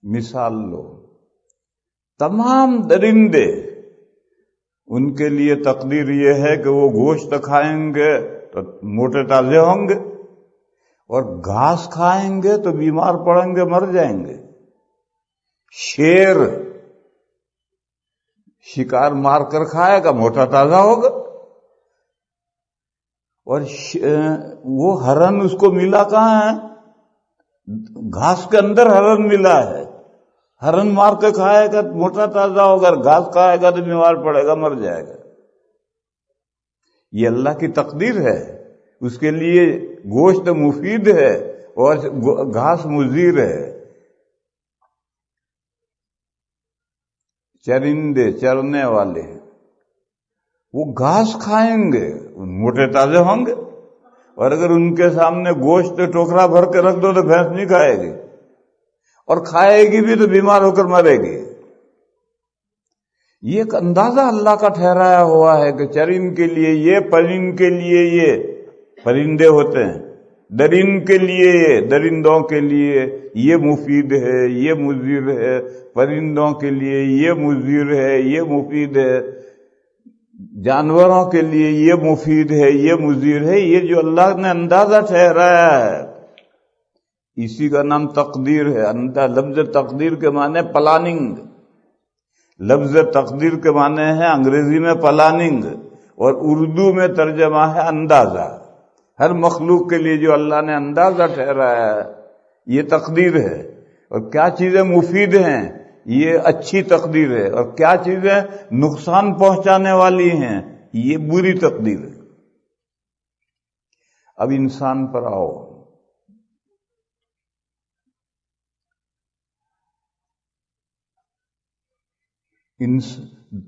مثال لو، تمام درندے، ان کے لیے تقدیر یہ ہے کہ وہ گوشت کھائیں گے تو موٹے تازے ہوں گے، اور گھاس کھائیں گے تو بیمار پڑیں گے، مر جائیں گے۔ شیر شکار مار کر کھائے گا، موٹا تازہ ہوگا، اور وہ ہرن اس کو ملا کہاں ہے؟ گھاس کے اندر ہرن ملا ہے، ہرن مار کے کھائے گا موٹا تازہ ہوگا، گھاس کھائے گا تو بیمار پڑے گا، مر جائے گا۔ یہ اللہ کی تقدیر ہے، اس کے لیے گوشت مفید ہے اور گھاس مضر ہے۔ چرندے، چرنے والے، وہ گھاس کھائیں گے، موٹے تازے ہوں گے، اور اگر ان کے سامنے گوشت ٹوکرا بھر کے رکھ دو تو بھینس نہیں کھائے گی، اور کھائے گی بھی تو بیمار ہو کر مرے گی۔ یہ ایک اندازہ اللہ کا ٹھہرایا ہوا ہے کہ چرند کے لیے یہ، پرند کے لیے یہ، پرندے ہوتے ہیں، درند کے لیے یہ، درندوں کے لیے یہ مفید ہے، یہ مضر ہے، پرندوں کے لیے یہ مضر ہے، یہ مفید ہے، جانوروں کے لیے یہ مفید ہے، یہ مضر ہے۔ یہ جو اللہ نے اندازہ ٹھہرایا ہے اسی کا نام تقدیر ہے۔ لفظ تقدیر کے معنی پلاننگ، لفظ تقدیر کے معنی ہے انگریزی میں پلاننگ، اور اردو میں ترجمہ ہے اندازہ۔ ہر مخلوق کے لیے جو اللہ نے اندازہ ٹھہرایا ہے یہ تقدیر ہے، اور کیا چیزیں مفید ہیں یہ اچھی تقدیر ہے، اور کیا چیزیں نقصان پہنچانے والی ہیں یہ بری تقدیر ہے۔ اب انسان پر آؤ،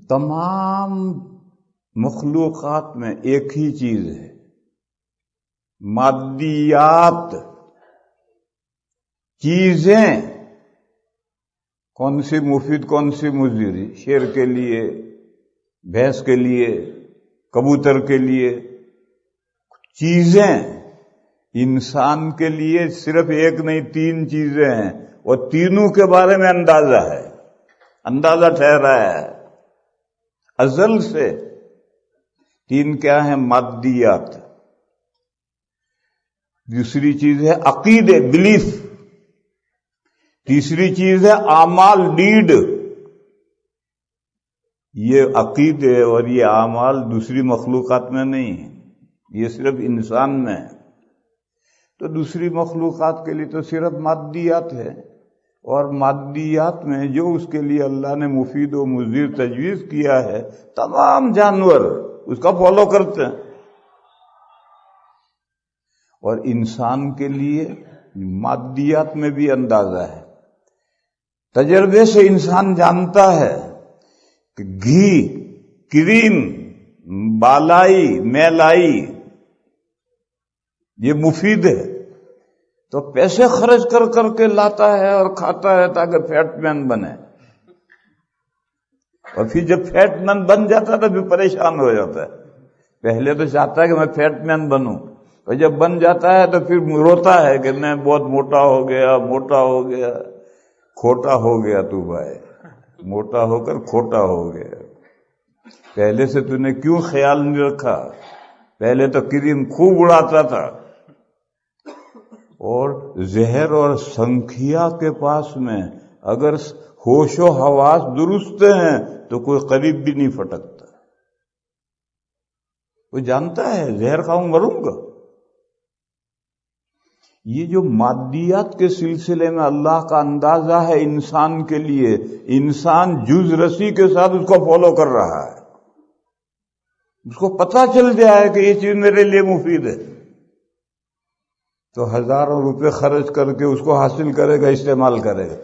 تمام مخلوقات میں ایک ہی چیز ہے، مادیات، چیزیں، کون سی مفید کون سی مضر، شیر کے لیے، بھینس کے لیے، کبوتر کے لیے، چیزیں۔ انسان کے لیے صرف ایک نہیں، تین چیزیں ہیں، اور تینوں کے بارے میں اندازہ ہے، اندازہ ٹھہرایا ہے ازل سے۔ تین کیا ہیں؟ مادیات، دوسری چیز ہے عقیدے، بلیف، تیسری چیز ہے اعمال، ڈیڈ۔ یہ عقیدے اور یہ اعمال دوسری مخلوقات میں نہیں ہیں، یہ صرف انسان میں ہے۔ تو دوسری مخلوقات کے لیے تو صرف مادیات ہے، اور مادیات میں جو اس کے لیے اللہ نے مفید و مضر تجویز کیا ہے تمام جانور اس کا فالو کرتے ہیں، اور انسان کے لیے مادیات میں بھی اندازہ ہے۔ تجربے سے انسان جانتا ہے کہ گھی، کریم، بالائی، میلائی یہ مفید ہے، تو پیسے خرچ کر کر کے لاتا ہے اور کھاتا ہے تاکہ فیٹ مین بنے، اور پھر جب فیٹ مین بن جاتا ہے تو پھر پریشان ہو جاتا ہے۔ پہلے تو چاہتا ہے کہ میں فیٹ مین بنوں، اور جب بن جاتا ہے تو پھر روتا ہے کہ میں بہت موٹا ہو گیا، موٹا ہو گیا۔ کھوٹا ہو گیا تو بھائی، موٹا ہو کر کھوٹا ہو گیا۔ پہلے سے تو نے کیوں خیال نہیں رکھا؟ پہلے تو کریم خوب اڑاتا تھا، اور زہر اور سنکھیا کے پاس میں اگر ہوش و حواس درست ہیں تو کوئی قریب بھی نہیں پھٹکتا۔ وہ جانتا ہے زہر کھاؤں مروں گا۔ یہ جو مادیات کے سلسلے میں اللہ کا اندازہ ہے انسان کے لیے، انسان جز رسی کے ساتھ اس کو فالو کر رہا ہے، اس کو پتہ چل جائے کہ یہ چیز میرے لیے مفید ہے تو ہزاروں روپے خرچ کر کے اس کو حاصل کرے گا، استعمال کرے گا۔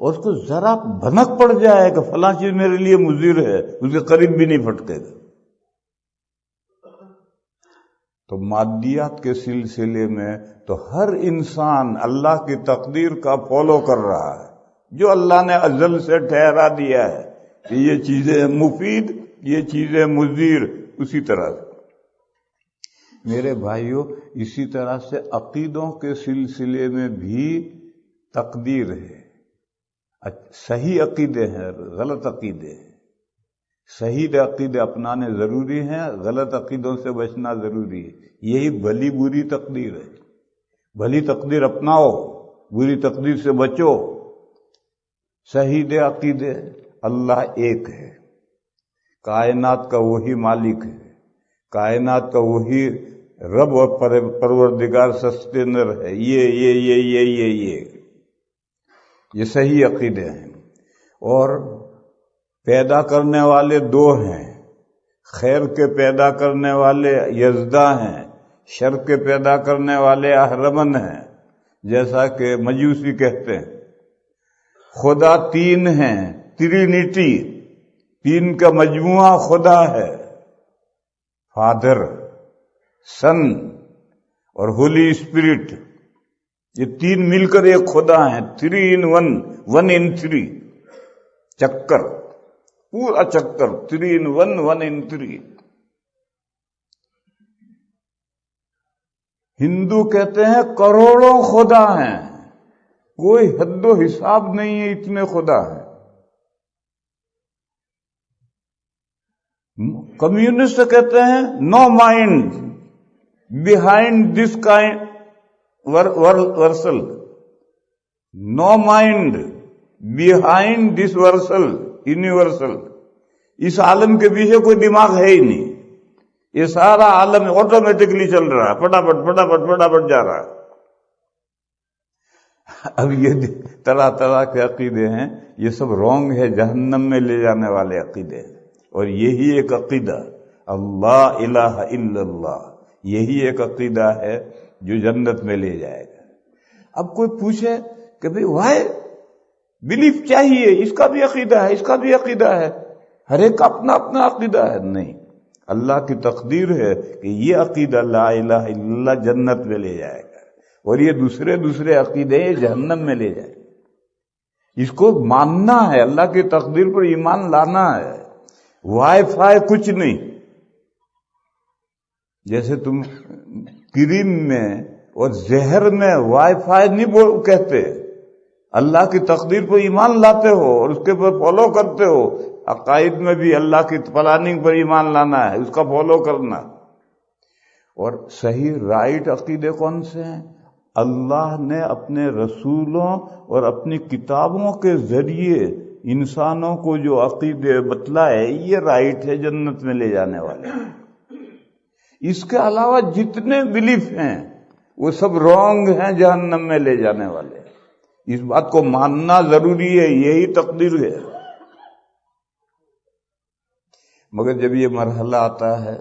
اور اس کو ذرا بھنک پڑ جائے کہ فلاں چیز میرے لیے مضر ہے، اس کے قریب بھی نہیں پھٹکے گا۔ تو مادیات کے سلسلے میں تو ہر انسان اللہ کی تقدیر کا فالو کر رہا ہے، جو اللہ نے ازل سے ٹھہرا دیا ہے کہ یہ چیزیں مفید، یہ چیزیں مضر، اسی طرح سے میرے بھائیوں اسی طرح سے عقیدوں کے سلسلے میں بھی تقدیر ہے۔ صحیح عقیدے ہیں، غلط عقیدے ہیں۔ صحیح عقیدے اپنانے ضروری ہیں، غلط عقیدوں سے بچنا ضروری ہے۔ یہی بھلی بری تقدیر ہے۔ بھلی تقدیر اپناؤ، بری تقدیر سے بچو۔ صحیح عقیدے، اللہ ایک ہے، کائنات کا وہی مالک ہے، کائنات کا وہی رب اور پروردگار سسٹینر ہے، یہ صحیح عقیدے ہیں۔ اور پیدا کرنے والے دو ہیں، خیر کے پیدا کرنے والے یزداں ہیں، شر کے پیدا کرنے والے اہرمن ہیں، جیسا کہ مجوسی کہتے ہیں۔ خدا تین ہیں، ٹرینٹی، تین کا مجموعہ خدا ہے، فادر، سن اور ہولی اسپرٹ، یہ تین مل کر ایک خدا ہیں، 3 in 1، 1 in 3، چکر، پورا چکر، 3 in 1، 1 in 3۔ ہندو کہتے ہیں کروڑوں خدا ہیں، کوئی حد و حساب نہیں ہے، اتنے خدا ہیں۔ کمیونسٹ کہتے ہیں no mind behind this kind ورسل، نو مائنڈ بیہائنڈ دس ورسل یونیورسل، اس عالم کے پیچھے کوئی دماغ ہے ہی نہیں، یہ سارا عالم آٹومیٹکلی چل رہا ہے، فٹافٹ جا رہا ہے۔ اب یہ طرح طرح کے عقیدے ہیں، یہ سب رونگ ہے، جہنم میں لے جانے والے عقیدے ہیں۔ اور یہی ایک عقیدہ اللہ الہ الا اللہ، یہی ایک عقیدہ ہے جو جنت میں لے جائے گا۔ اب کوئی پوچھے کہ بھئی وائی بلیف چاہیے، اس کا بھی عقیدہ ہے، اس کا بھی عقیدہ ہے، ہر ایک کا اپنا اپنا عقیدہ ہے۔ نہیں، اللہ کی تقدیر ہے کہ یہ عقیدہ لا الہ الا اللہ جنت میں لے جائے گا، اور یہ دوسرے عقیدے جہنم میں لے جائے گا۔ اس کو ماننا ہے، اللہ کی تقدیر پر ایمان لانا ہے۔ وائی فائی کچھ نہیں، جیسے تم کریم میں اور زہر میں وائی فائی نہیں کہتے، اللہ کی تقدیر پر ایمان لاتے ہو اور اس کے پر فالو کرتے ہو۔ عقائد میں بھی اللہ کی پلاننگ پر ایمان لانا ہے، اس کا فالو کرنا۔ اور صحیح رائٹ عقیدے کون سے ہیں؟ اللہ نے اپنے رسولوں اور اپنی کتابوں کے ذریعے انسانوں کو جو عقیدے بتلائے، یہ رائٹ ہے، جنت میں لے جانے والے۔ اس کے علاوہ جتنے بلیف ہیں وہ سب رونگ ہیں، جہنم میں لے جانے والے۔ اس بات کو ماننا ضروری ہے، یہی تقدیر ہے۔ مگر جب یہ مرحلہ آتا ہے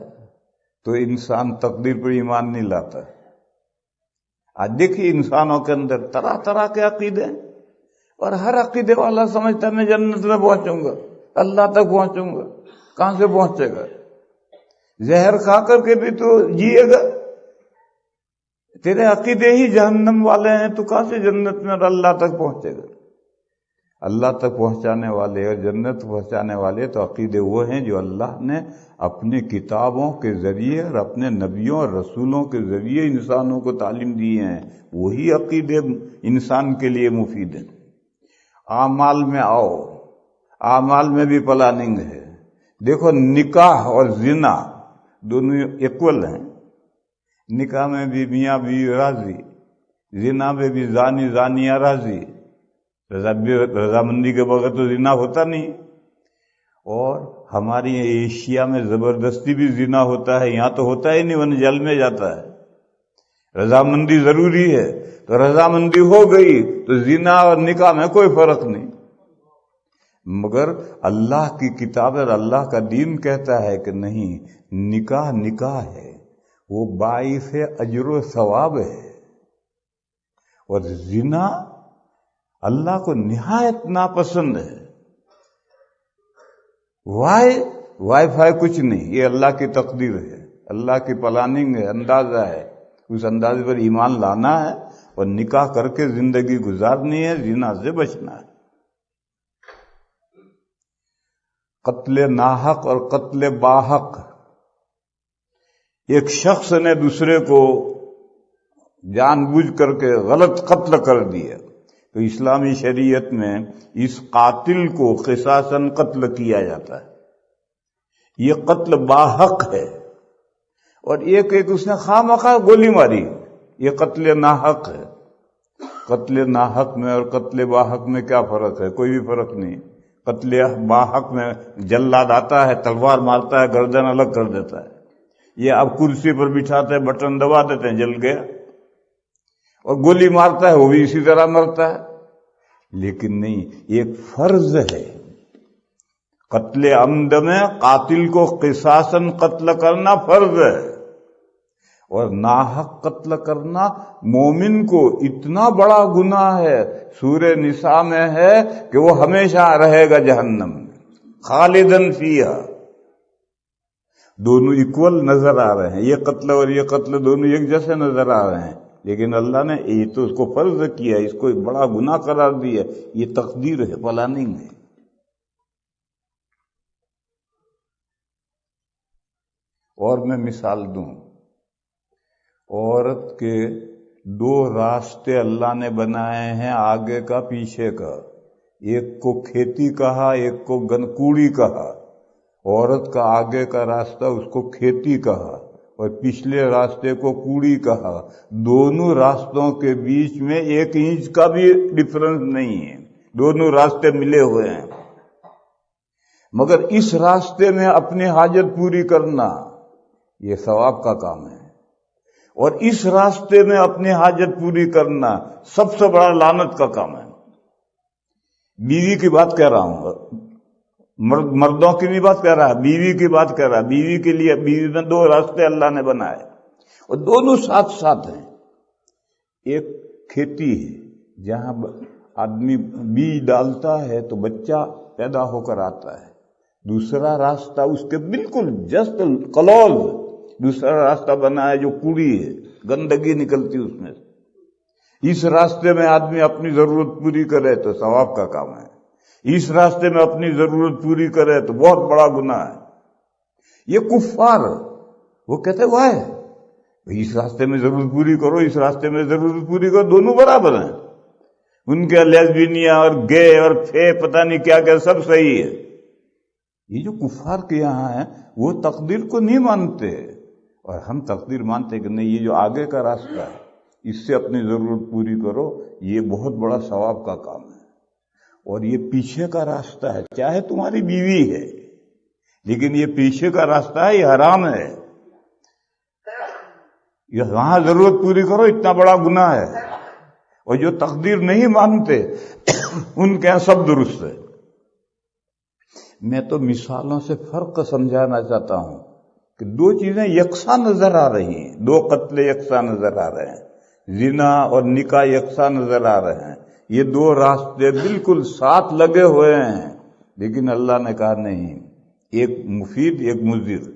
تو انسان تقدیر پر ایمان نہیں لاتا۔ آج دیکھیے انسانوں کے اندر طرح طرح کے عقیدے ہیں، اور ہر عقیدے والا سمجھتا ہے میں جنت میں پہنچوں گا، اللہ تک پہنچوں گا۔ کہاں سے پہنچے گا؟ زہر کھا کر کے بھی تو جیے گا، تیرے عقیدے ہی جہنم والے ہیں، تو کہاں سے جنت میں اور اللہ تک پہنچے گا؟ اللہ تک پہنچانے والے اور جنت پہنچانے والے تو عقیدے وہ ہیں جو اللہ نے اپنی کتابوں کے ذریعے اور اپنے نبیوں اور رسولوں کے ذریعے انسانوں کو تعلیم دی ہیں، وہی عقیدے انسان کے لیے مفید ہیں۔ اعمال میں آؤ، اعمال میں بھی پلاننگ ہے۔ دیکھو نکاح اور زنا دونوں ایکول ہیں، نکاح میں بھی میاں بیوی راضی، زنا میں بھی زانی زانیہ راضی، رضامندی کے بغیر تو زنا ہوتا نہیں۔ اور ہماری ایشیا میں زبردستی بھی زنا ہوتا ہے، یہاں تو ہوتا ہی نہیں، ورنہ جیل میں جاتا ہے۔ رضامندی ضروری ہے، تو رضامندی ہو گئی تو زنا اور نکاح میں کوئی فرق نہیں۔ مگر اللہ کی کتاب اور اللہ کا دین کہتا ہے کہ نہیں، نکاح نکاح ہے، وہ باعث اجر و ثواب ہے، اور زنا اللہ کو نہایت ناپسند ہے۔ وائی فائی کچھ نہیں، یہ اللہ کی تقدیر ہے، اللہ کی پلاننگ ہے، اندازہ ہے، اس اندازے پر ایمان لانا ہے اور نکاح کر کے زندگی گزارنی ہے، زنا سے بچنا ہے۔ قتل ناحق اور قتل باحق، ایک شخص نے دوسرے کو جان بوجھ کر کے غلط قتل کر دیا تو اسلامی شریعت میں اس قاتل کو قصاصاً قتل کیا جاتا ہے، یہ قتل باحق ہے۔ اور ایک اس نے خواہ مخواہ گولی ماری، یہ قتل ناحق ہے۔ قتل ناحق میں اور قتل باحق میں کیا فرق ہے؟ کوئی بھی فرق نہیں۔ قتل باحق میں جلاد آتا ہے، تلوار مارتا ہے، گردن الگ کر دیتا ہے، یہ اب کرسی پر بٹھاتے ہیں، بٹن دبا دیتے ہیں، جل گیا، اور گولی مارتا ہے وہ بھی اسی طرح مرتا ہے۔ لیکن نہیں، ایک فرض ہے، قتل عمد میں قاتل کو قصاصاً قتل کرنا فرض ہے، اور ناحق قتل کرنا مومن کو اتنا بڑا گناہ ہے، سورہ نساء میں ہے کہ وہ ہمیشہ رہے گا جہنم میں، خالدن فیہا۔ دونوں ایکول نظر آ رہے ہیں، یہ قتل اور یہ قتل دونوں ایک جیسے نظر آ رہے ہیں، لیکن اللہ نے یہ تو اس کو فرض کیا، اس کو ایک بڑا گناہ قرار دیا، یہ تقدیر ہے، پلاننگ ہے۔ اور میں مثال دوں، عورت کے دو راستے اللہ نے بنائے ہیں، آگے کا پیچھے کا، ایک کو کھیتی کہا، ایک کو گنکوڑی کہا۔ عورت کا آگے کا راستہ اس کو کھیتی کہا اور پچھلے راستے کو کوڑی کہا۔ دونوں راستوں کے بیچ میں 1 انچ کا بھی ڈفرنس نہیں ہے، دونوں راستے ملے ہوئے ہیں، مگر اس راستے میں اپنی حاجت پوری کرنا یہ ثواب کا کام ہے، اور اس راستے میں اپنی حاجت پوری کرنا سب سے بڑا لعنت کا کام ہے۔ بیوی کی بات کہہ رہا ہوں، مردوں کی نہیں بات کہہ رہا، بیوی کی بات کہہ رہا۔ بیوی کے لیے، بیوی میں 2 راستے اللہ نے بنائے اور دونوں ساتھ ساتھ ہیں۔ ایک کھیتی ہے جہاں آدمی بیج ڈالتا ہے تو بچہ پیدا ہو کر آتا ہے، دوسرا راستہ اس کے بالکل جسٹ کلوز دوسرا راستہ بنا ہے جو کوڑی ہے، گندگی نکلتی اس میں سے۔ اس راستے میں آدمی اپنی ضرورت پوری کرے تو ثواب کا کام ہے، اس راستے میں اپنی ضرورت پوری کرے تو بہت بڑا گناہ ہے۔ یہ کفار وہ کہتے وائے اس راستے میں ضرورت پوری کرو، اس راستے میں ضرورت پوری کرو، دونوں برابر ہیں۔ ان کے لیزبینیا اور گے اور پھے پتہ نہیں کیا کیا سب صحیح ہے۔ یہ جو کفار کے یہاں ہیں وہ تقدیر کو نہیں مانتے، اور ہم تقدیر مانتے کہ نہیں، یہ جو آگے کا راستہ ہے اس سے اپنی ضرورت پوری کرو، یہ بہت بڑا ثواب کا کام ہے۔ اور یہ پیچھے کا راستہ ہے، چاہے تمہاری بیوی ہے لیکن یہ پیچھے کا راستہ ہے، یہ حرام ہے، یہ وہاں ضرورت پوری کرو، اتنا بڑا گناہ ہے۔ اور جو تقدیر نہیں مانتے ان کے یہاں سب درست ہے۔ میں تو مثالوں سے فرق سمجھانا چاہتا ہوں کہ 2 چیزیں یکساں نظر آ رہی ہیں، 2 قتل یکساں نظر آ رہے ہیں، زنا اور نکاح یکساں نظر آ رہے ہیں، یہ 2 راستے بالکل ساتھ لگے ہوئے ہیں، لیکن اللہ نے کہا نہیں، ایک مفید ایک مضر۔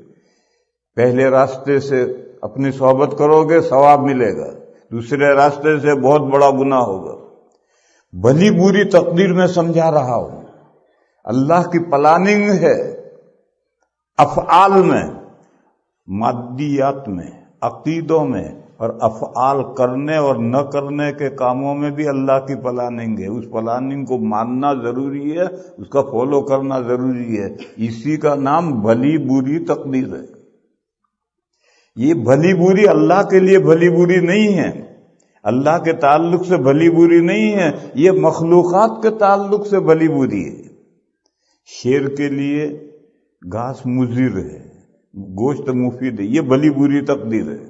پہلے راستے سے اپنی صحبت کرو گے ثواب ملے گا، دوسرے راستے سے بہت بڑا گناہ ہوگا۔ بھلی بری تقدیر میں سمجھا رہا ہوں، اللہ کی پلاننگ ہے، افعال میں، مادیات میں، عقیدوں میں، اور افعال کرنے اور نہ کرنے کے کاموں میں بھی اللہ کی پلاننگ ہے۔ اس پلاننگ کو ماننا ضروری ہے، اس کا فالو کرنا ضروری ہے، اسی کا نام بھلی بری تقدیر ہے۔ یہ بھلی بری اللہ کے لیے بھلی بری نہیں ہے، اللہ کے تعلق سے بھلی بری نہیں ہے، یہ مخلوقات کے تعلق سے بھلی بری ہے۔ شیر کے لیے گھاس مضر ہے، گوشت مفید ہے، یہ بھلی بری تقدیر ہے۔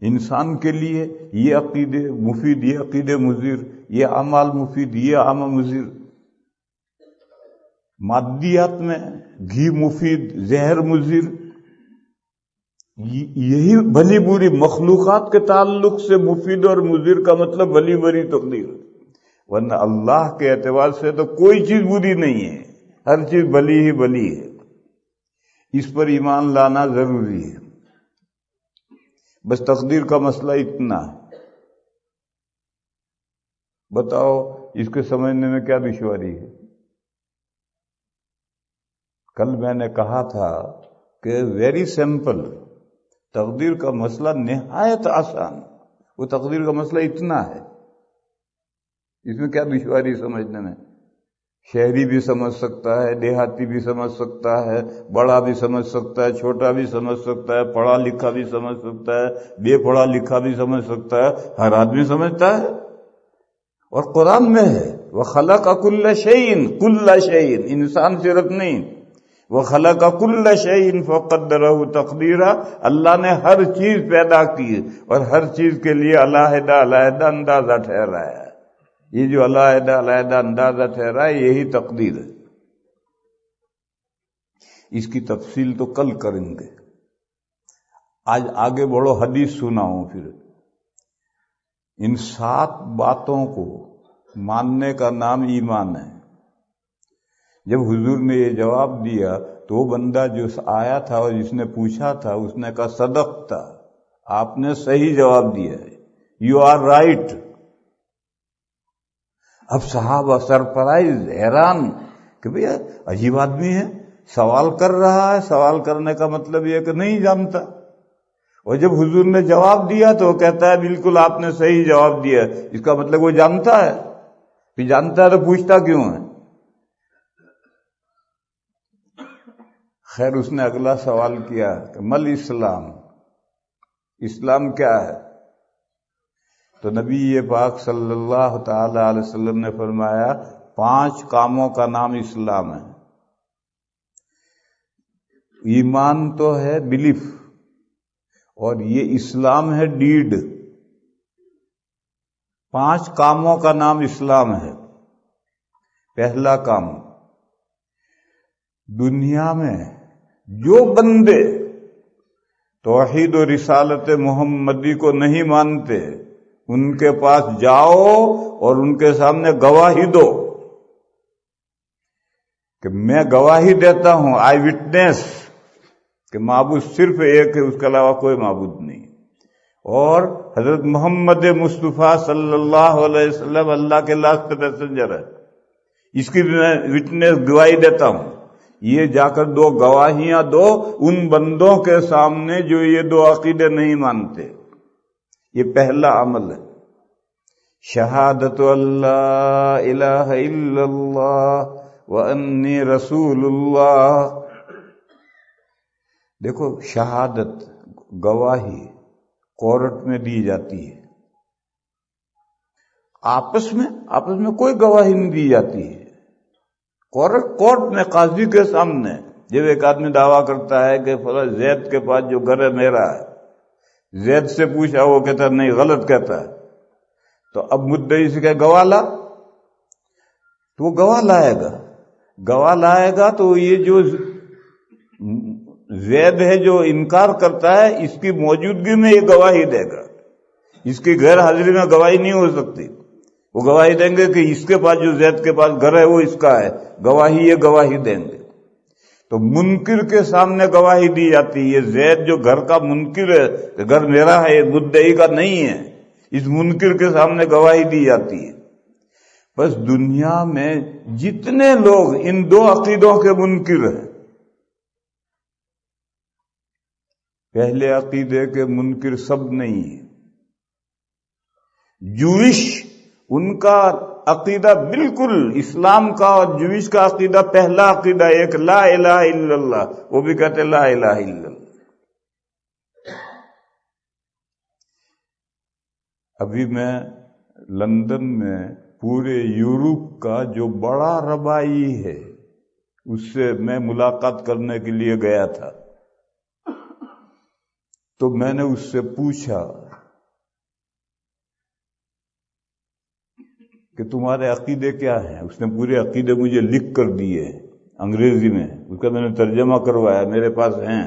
انسان کے لیے یہ عقیدے مفید، یہ عقیدے مضر، یہ اعمال مفید، یہ اعمال مضر۔ مادیات میں گھی مفید، زہر مضر، یہی بھلی بری مخلوقات کے تعلق سے مفید اور مضر کا مطلب بھلی بری تقدیر، ورنہ اللہ کے اعتبار سے تو کوئی چیز بری نہیں ہے، ہر چیز بھلی ہی بھلی ہے۔ اس پر ایمان لانا ضروری ہے۔ بس تقدیر کا مسئلہ اتنا ہے. بتاؤ اس کے سمجھنے میں کیا دشواری ہے؟ کل میں نے کہا تھا کہ ویری سمپل، تقدیر کا مسئلہ نہایت آسان. وہ تقدیر کا مسئلہ اتنا ہے، اس میں کیا دشواری سمجھنے میں؟ شہری بھی سمجھ سکتا ہے، دیہاتی بھی سمجھ سکتا ہے، بڑا بھی سمجھ سکتا ہے، چھوٹا بھی سمجھ سکتا ہے، پڑھا لکھا بھی سمجھ سکتا ہے، بے پڑھا لکھا بھی سمجھ سکتا ہے، ہر آدمی سمجھتا ہے. اور قرآن میں ہے وَخَلَقَ كُلَّ شَيْءٍ، كُلَّ شَيْءٍ، انسان صرف نہیں، وَخَلَقَ كُلَّ شَيْءٍ فَقَدَّرَهُ تَقْدِيرًا. اللہ نے ہر چیز پیدا کی اور ہر چیز کے لیے علیحدہ علیحدہ اندازہ ٹھہرایا ہے. یہ جو علیحدہ علیحدہ اندازہ ٹھہرا ہے یہی تقدیر ہے. اس کی تفصیل تو کل کریں گے، آج آگے بڑھو، حدیث سناؤں. پھر ان 7 باتوں کو ماننے کا نام ایمان ہے. جب حضور نے یہ جواب دیا تو وہ بندہ جو آیا تھا اور جس نے پوچھا تھا اس نے کہا صدقتا، آپ نے صحیح جواب دیا ہے، یو آر رائٹ. اب صحابہ سرپرائز، حیران کہ بھئی عجیب آدمی ہے، سوال کر رہا ہے، سوال کرنے کا مطلب یہ کہ نہیں جانتا. اور جب حضور نے جواب دیا تو وہ کہتا ہے بالکل آپ نے صحیح جواب دیا. اس کا مطلب وہ جانتا ہے. پھر جانتا ہے تو پوچھتا کیوں ہے؟ خیر اس نے اگلا سوال کیا کہ مل اسلام، اسلام کیا ہے؟ تو نبی پاک صلی اللہ تعالی علیہ وسلم نے فرمایا 5 کاموں کا نام اسلام ہے. ایمان تو ہے بلیف، اور یہ اسلام ہے ڈیڈ. 5 کاموں کا نام اسلام ہے. پہلا کام، دنیا میں جو بندے توحید و رسالت محمدی کو نہیں مانتے ان کے پاس جاؤ اور ان کے سامنے گواہی دو کہ میں گواہی دیتا ہوں، آئی وٹنس، کہ معبود صرف ایک ہے، اس کے علاوہ کوئی معبود نہیں. اور حضرت محمد مصطفیٰ صلی اللہ علیہ وسلم اللہ کے لاسٹ میسنجر ہے، اس کی بھی میں وٹنس، گواہی دیتا ہوں. یہ جا کر 2 گواہیاں دو ان بندوں کے سامنے جو یہ 2 عقیدے نہیں مانتے. یہ پہلا عمل ہے، شہادت اللہ الہ الا اللہ وانی رسول اللہ. دیکھو شہادت، گواہی کورٹ میں دی جاتی ہے، آپس میں کوئی گواہی نہیں دی جاتی ہے. کورٹ میں قاضی کے سامنے جب ایک آدمی دعویٰ کرتا ہے کہ فلاں زید کے پاس جو گھر ہے میرا ہے، زید سے پوچھا، وہ کہتا ہے نہیں، غلط کہتا ہے. تو اب مدعی سے کہ گواہ لا، تو وہ گواہ لائے گا تو یہ جو زید ہے جو انکار کرتا ہے اس کی موجودگی میں یہ گواہی دے گا. اس کی غیر حاضری میں گواہی نہیں ہو سکتی. وہ گواہی دیں گے کہ اس کے پاس جو زید کے پاس گھر ہے وہ اس کا ہے، یہ گواہی دیں گے. تو منکر کے سامنے گواہی دی جاتی ہے. یہ زید جو گھر کا منکر ہے کہ گھر میرا ہے، یہ مدعی کا نہیں ہے، اس منکر کے سامنے گواہی دی جاتی ہے. بس دنیا میں جتنے لوگ ان 2 عقیدوں کے منکر ہیں، پہلے عقیدے کے منکر سب نہیں ہیں. جوئش، ان کا عقیدہ بالکل اسلام کا اور جوئش کا عقیدہ پہلا عقیدہ ایک لا الہ الا اللہ، وہ بھی کہتے لا الہ الا اللہ. ابھی میں لندن میں پورے یورپ کا جو بڑا ربائی ہے اس سے میں ملاقات کرنے کے لیے گیا تھا. تو میں نے اس سے پوچھا کہ تمہارے عقیدے کیا ہیں؟ اس نے پورے عقیدے مجھے لکھ کر دیے انگریزی میں، اس کا میں نے ترجمہ کروایا، میرے پاس ہیں.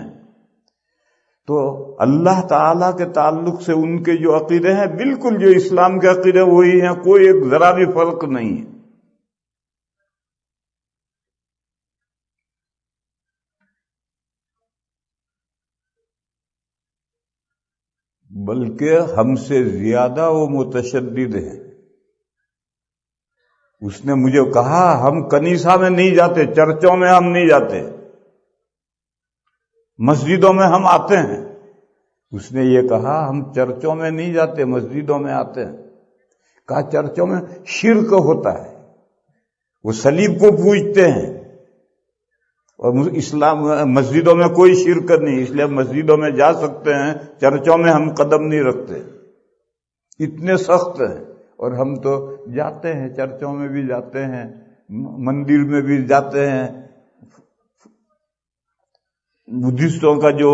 تو اللہ تعالیٰ کے تعلق سے ان کے جو عقیدے ہیں بالکل جو اسلام کے عقیدے وہی ہیں، کوئی ایک ذرا بھی فرق نہیں ہے. بلکہ ہم سے زیادہ وہ متشدد ہیں. اس نے مجھے کہا ہم کنیسہ میں نہیں جاتے، چرچوں میں ہم نہیں جاتے، مسجدوں میں ہم آتے ہیں. اس نے یہ کہا ہم چرچوں میں نہیں جاتے، مسجدوں میں آتے ہیں. کہا چرچوں میں شرک ہوتا ہے، وہ صلیب کو پوجتے ہیں، اور اسلام مسجدوں میں کوئی شرک نہیں، اس لیے مسجدوں میں جا سکتے ہیں، چرچوں میں ہم قدم نہیں رکھتے. اتنے سخت ہیں. اور ہم تو جاتے ہیں، چرچوں میں بھی جاتے ہیں، مندر میں بھی جاتے ہیں. بدھسٹوں کا جو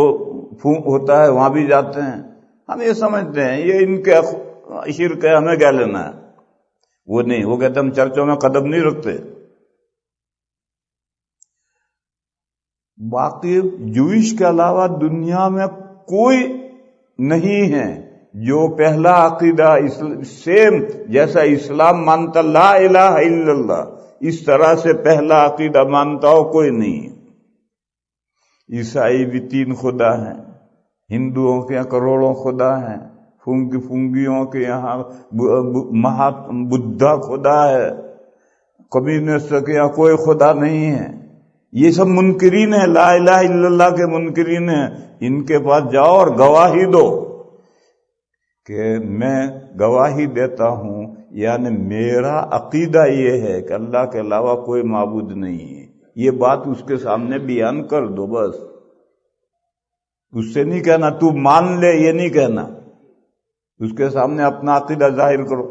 ہوتا ہے وہاں بھی جاتے ہیں. ہم یہ سمجھتے ہیں یہ ان کے شرک ہے، ہمیں کیا لینا ہے. وہ نہیں، وہ کہتے ہم چرچوں میں قدم نہیں رکھتے. باقی جوئش کے علاوہ دنیا میں کوئی نہیں ہے جو پہلا عقیدہ سیم جیسا اسلام مانتا لا الہ الا اللہ، اس طرح سے پہلا عقیدہ مانتا ہو کوئی نہیں. عیسائی بھی 3 خدا ہیں، ہندوؤں کے یہاں کروڑوں خدا ہیں، فنگیوں کے یہاں بدھا خدا ہے، کمیونسٹ کے یہاں کوئی خدا نہیں ہے. یہ سب منکرین ہیں، لا الہ الا اللہ کے منکرین ہیں. ان کے پاس جاؤ اور گواہی دو کہ میں گواہی دیتا ہوں، یعنی میرا عقیدہ یہ ہے کہ اللہ کے علاوہ کوئی معبود نہیں ہے. یہ بات اس کے سامنے بیان کر دو بس. اس سے نہیں کہنا تو مان لے، یہ نہیں کہنا، اس کے سامنے اپنا عقیدہ ظاہر کرو.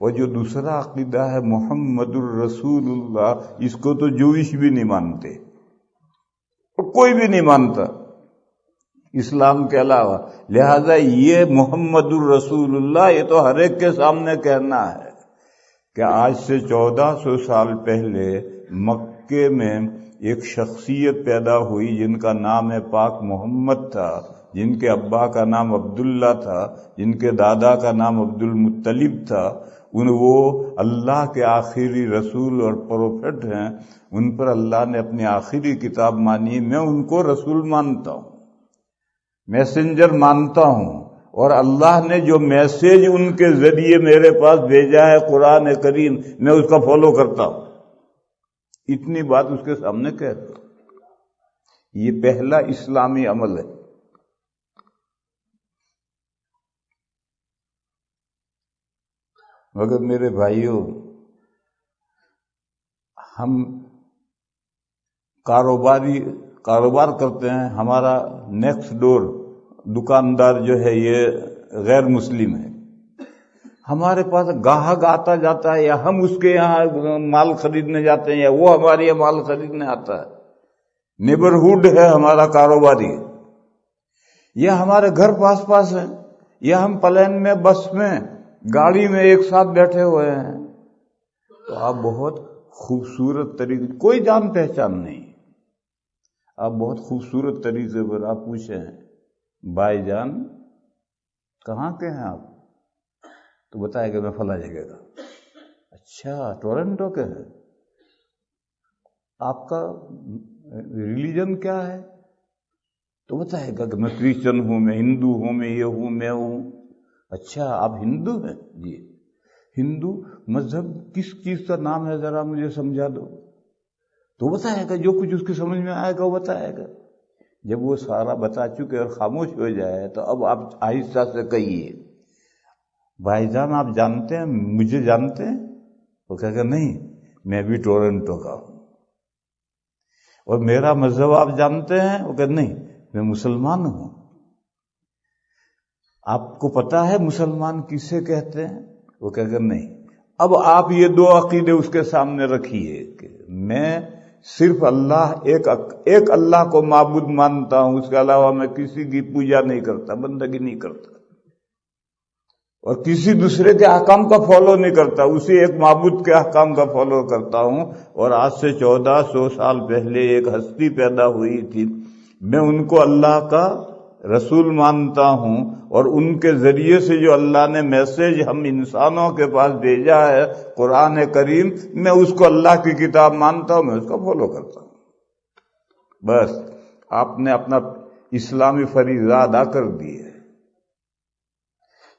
اور جو دوسرا عقیدہ ہے محمد الرسول اللہ، اس کو تو جوئش بھی نہیں مانتے، اور کوئی بھی نہیں مانتا اسلام کے علاوہ. لہذا یہ محمد الرسول اللہ یہ تو ہر ایک کے سامنے کہنا ہے کہ آج سے 1400 سال پہلے مکے میں ایک شخصیت پیدا ہوئی جن کا نام پاک محمد تھا، جن کے ابا کا نام عبداللہ تھا، جن کے دادا کا نام عبد المطلب تھا. وہ اللہ کے آخری رسول اور پروفٹ ہیں. ان پر اللہ نے اپنی آخری کتاب مانی. میں ان کو رسول مانتا ہوں، میسنجر مانتا ہوں، اور اللہ نے جو میسیج ان کے ذریعے میرے پاس بھیجا ہے قرآن کریم، میں اس کا فالو کرتا ہوں. اتنی بات اس کے سامنے کہتا ہوں. یہ پہلا اسلامی عمل ہے. مگر میرے بھائیوں، ہم کاروبار کرتے ہیں، ہمارا نیکسٹ ڈور دکاندار جو ہے یہ غیر مسلم ہے. ہمارے پاس گاہک آتا جاتا ہے، یا ہم اس کے یہاں مال خریدنے جاتے ہیں، یا وہ ہمارے یہاں مال خریدنے آتا ہے. نیبرہڈ ہے ہمارا کاروباری، یا ہمارے گھر پاس ہیں، یا ہم پلین میں، بس میں، گاڑی میں ایک ساتھ بیٹھے ہوئے ہیں. تو آپ بہت خوبصورت طریقے، کوئی جان پہچان نہیں، آپ بہت خوبصورت طریقے پر آپ پوچھیں بھائی جان کہاں کے ہیں آپ، تو بتائے کہ میں فلاں جگہ کا. اچھا ٹورنٹو کے ہیں، آپ کا ریلیجن کیا ہے، تو بتائے گا کہ میں کرسچن ہوں، میں ہندو ہوں، میں یہ ہوں، میں ہوں. اچھا آپ ہندو ہیں؟ جی. ہندو مذہب کس چیز کا نام ہے، ذرا مجھے سمجھا دو. تو بتائے گا، جو کچھ اس کی سمجھ میں آئے گا وہ بتائے گا. جب وہ سارا بتا چکے اور خاموش ہو جائے تو اب آپ آہستہ سے کہیے بھائی جان آپ جانتے ہیں، مجھے جانتے ہیں؟ وہ کہے گا نہیں، میں بھی ٹورنٹو کا ہوں. اور میرا مذہب آپ جانتے ہیں؟ وہ کہے نہیں، میں مسلمان ہوں. آپ کو پتا ہے مسلمان کسے کہتے ہیں؟ وہ کہے گا نہیں. اب آپ یہ 2 عقیدے اس کے سامنے رکھیے کہ میں صرف ایک اللہ کو معبود مانتا ہوں، اس کے علاوہ میں کسی کی پوجا نہیں کرتا، بندگی نہیں کرتا، اور کسی دوسرے کے احکام کا فالو نہیں کرتا، اسی ایک معبود کے احکام کا فالو کرتا ہوں. اور آج سے 1400 سال پہلے ایک ہستی پیدا ہوئی تھی، میں ان کو اللہ کا رسول مانتا ہوں، اور ان کے ذریعے سے جو اللہ نے میسیج ہم انسانوں کے پاس بھیجا ہے قرآن کریم، میں اس کو اللہ کی کتاب مانتا ہوں، میں اس کا فالو کرتا ہوں. بس آپ نے اپنا اسلامی فریضہ ادا کر دی ہے۔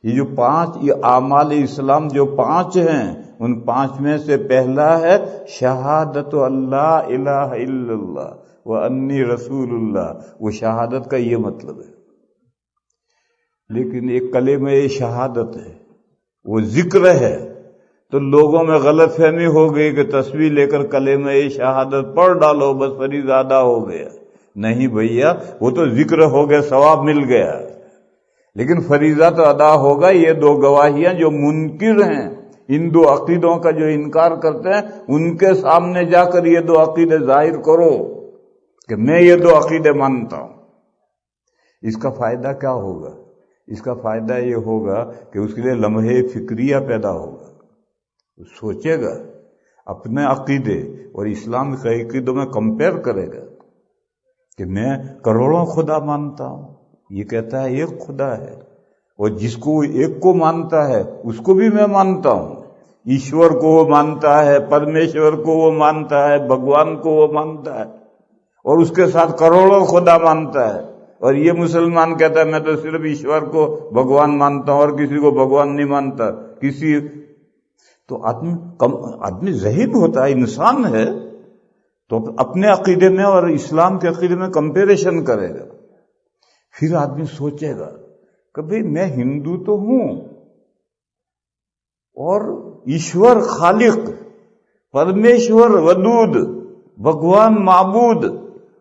یہ جو 5 یہ اعمال اسلام جو 5 ہیں، ان 5 میں سے پہلا ہے شہادت اللہ الہ الا اللہ وانی رسول اللہ۔ وہ شہادت کا یہ مطلب ہے، لیکن ایک کلمہ شہادت ہے، وہ ذکر ہے، تو لوگوں میں غلط فہمی ہو گئی کہ تسبیح لے کر کلمہ شہادت پڑھ ڈالو بس فریضہ ادا ہو گیا۔ نہیں بھیا، وہ تو ذکر ہو گیا، ثواب مل گیا، لیکن فریضہ تو ادا ہوگا۔ یہ 2 گواہیاں جو منکر ہیں، ان 2 عقیدوں کا جو انکار کرتے ہیں، ان کے سامنے جا کر یہ 2 عقیدے ظاہر کرو کہ میں یہ 2 عقیدے مانتا ہوں۔ اس کا فائدہ کیا ہوگا؟ اس کا فائدہ یہ ہوگا کہ اس کے لیے لمحے فکریہ پیدا ہوگا، سوچے گا اپنے عقیدے اور اسلام کے عقیدوں میں کمپیئر کرے گا کہ میں کروڑوں خدا مانتا ہوں، یہ کہتا ہے ایک خدا ہے، اور جس کو ایک کو مانتا ہے اس کو بھی میں مانتا ہوں۔ ایشور کو وہ مانتا ہے، پرمیشور کو وہ مانتا ہے، بھگوان کو وہ مانتا ہے، اور اس کے ساتھ کروڑوں خدا مانتا ہے۔ اور یہ مسلمان کہتا ہے میں تو صرف ایشور کو بھگوان مانتا ہوں اور کسی کو بھگوان نہیں مانتا۔ تو آدمی ذہین ہوتا ہے، انسان ہے، تو اپنے عقیدے میں اور اسلام کے عقیدے میں کمپیریشن کرے گا۔ پھر آدمی سوچے گا کہ بھئی میں ہندو تو ہوں، اور ایشور خالق، پرمیشور ودود، بھگوان معبود،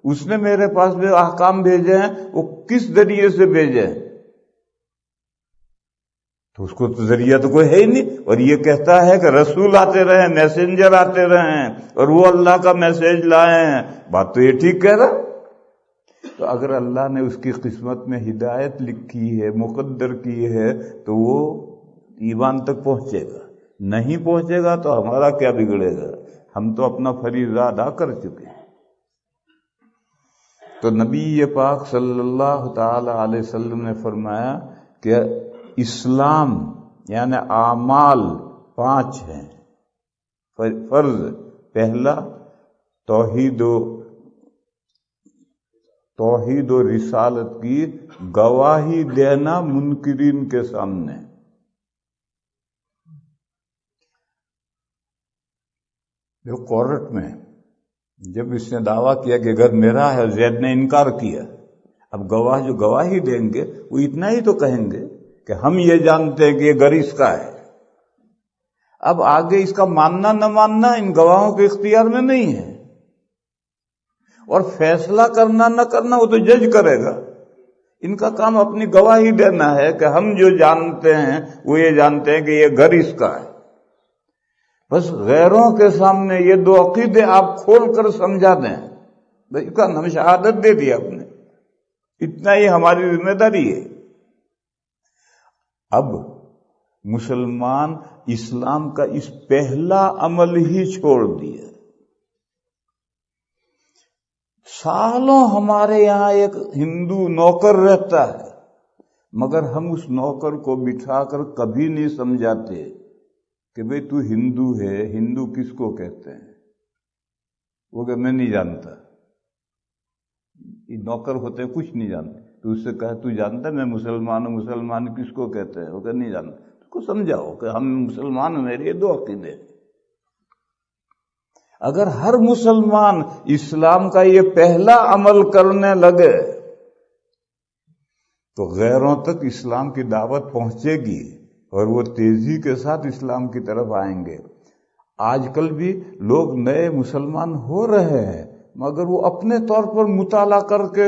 اس نے میرے پاس جو احکام بھیجے ہیں وہ کس ذریعے سے بھیجے ہیں؟ تو اس کو تو ذریعہ تو کوئی ہے ہی نہیں، اور یہ کہتا ہے کہ رسول آتے رہے، میسنجر آتے رہے ہیں، اور وہ اللہ کا میسج لائے ہیں۔ بات تو یہ ٹھیک کہہ رہا۔ تو اگر اللہ نے اس کی قسمت میں ہدایت لکھی ہے، مقدر کی ہے، تو وہ ایمان تک پہنچے گا۔ نہیں پہنچے گا تو ہمارا کیا بگڑے گا؟ ہم تو اپنا فریضہ ادا کر چکے ہیں۔ تو نبی پاک صلی اللہ تعالی علیہ وسلم نے فرمایا کہ اسلام یعنی اعمال 5 ہیں فرض۔ پہلا توحید و رسالت کی گواہی دینا منکرین کے سامنے۔ جو کورٹ میں جب اس نے دعویٰ کیا کہ گھر میرا ہے، زید نے انکار کیا، اب گواہ جو گواہی دیں گے وہ اتنا ہی تو کہیں گے کہ ہم یہ جانتے ہیں کہ یہ گھر اس کا ہے۔ اب آگے اس کا ماننا نہ ماننا ان گواہوں کے اختیار میں نہیں ہے، اور فیصلہ کرنا نہ کرنا وہ تو جج کرے گا۔ ان کا کام اپنی گواہی دینا ہے کہ ہم جو جانتے ہیں وہ یہ جانتے ہیں کہ یہ گھر اس کا ہے۔ بس غیروں کے سامنے یہ 2 عقیدے آپ کھول کر سمجھا دیں، بس اس کا نام شہادت دے دیا آپ نے، اتنا ہی ہماری ذمہ داری ہے۔ اب مسلمان اسلام کا اس پہلا عمل ہی چھوڑ دیا۔ سالوں ہمارے یہاں ایک ہندو نوکر رہتا ہے، مگر ہم اس نوکر کو بٹھا کر کبھی نہیں سمجھاتے کہ بھئی تو ہندو ہے، ہندو کس کو کہتے ہیں؟ وہ کہ میں نہیں جانتا۔ یہ نوکر ہوتے کچھ نہیں جانتے، تو اس سے کہا تو جانتا میں مسلمان ہوں، مسلمان کس کو کہتے ہیں؟ وہ کہ نہیں جانتا۔ اس کو سمجھاؤ کہ ہم مسلمان ہیں، میرے 2 عقیدے۔ اگر ہر مسلمان اسلام کا یہ پہلا عمل کرنے لگے تو غیروں تک اسلام کی دعوت پہنچے گی، اور وہ تیزی کے ساتھ اسلام کی طرف آئیں گے۔ آج کل بھی لوگ نئے مسلمان ہو رہے ہیں، مگر وہ اپنے طور پر مطالعہ کر کے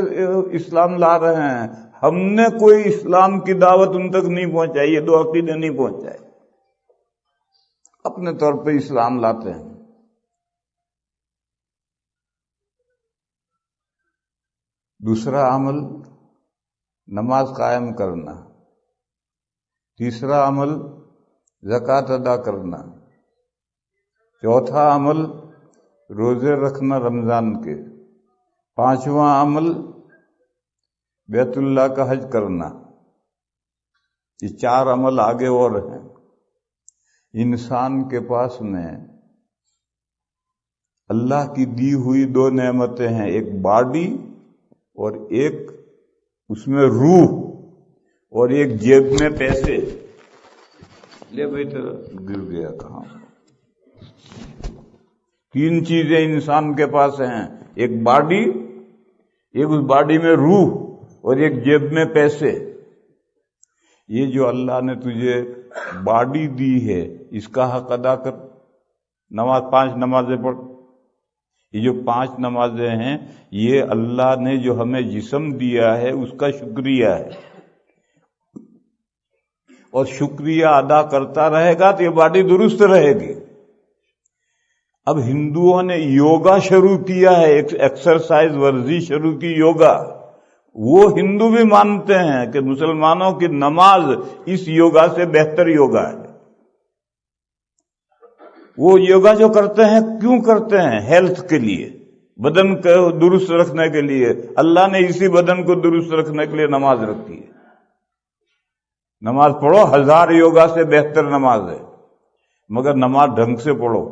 اسلام لا رہے ہیں۔ ہم نے کوئی اسلام کی دعوت ان تک نہیں پہنچائی، یہ 2 عقیدے نہیں پہنچائے، اپنے طور پہ اسلام لاتے ہیں۔ دوسرا عمل نماز قائم کرنا، تیسرا عمل زکوٰۃ ادا کرنا، چوتھا عمل روزے رکھنا رمضان کے، 5واں عمل بیت اللہ کا حج کرنا۔ یہ 4 عمل آگے اور ہیں۔ انسان کے پاس میں اللہ کی دی ہوئی 2 نعمتیں ہیں، ایک باڈی اور ایک اس میں روح اور ایک جیب میں پیسے. لے بھائی تیرا گر گیا کہاں. 3 چیزیں انسان کے پاس ہیں، ایک باڈی، ایک اس باڈی میں روح اور ایک جیب میں پیسے. یہ جو اللہ نے تجھے باڈی دی ہے اس کا حق ادا کر. نماز 5 نمازیں پڑھ. یہ جو 5 نمازیں ہیں یہ اللہ نے جو ہمیں جسم دیا ہے اس کا شکریہ ہے، اور شکریہ ادا کرتا رہے گا تو یہ باڈی درست رہے گی. اب ہندوؤں نے یوگا شروع کیا ہے، ایک ایکسرسائز ورزش شروع کی یوگا. وہ ہندو بھی مانتے ہیں کہ مسلمانوں کی نماز اس یوگا سے بہتر یوگا ہے. وہ یوگا جو کرتے ہیں کیوں کرتے ہیں؟ ہیلتھ کے لیے، بدن کو درست رکھنے کے لیے. اللہ نے اسی بدن کو درست رکھنے کے لیے نماز رکھی ہے. نماز پڑھو، 1000 یوگا سے بہتر نماز ہے، مگر نماز ڈھنگ سے پڑھو.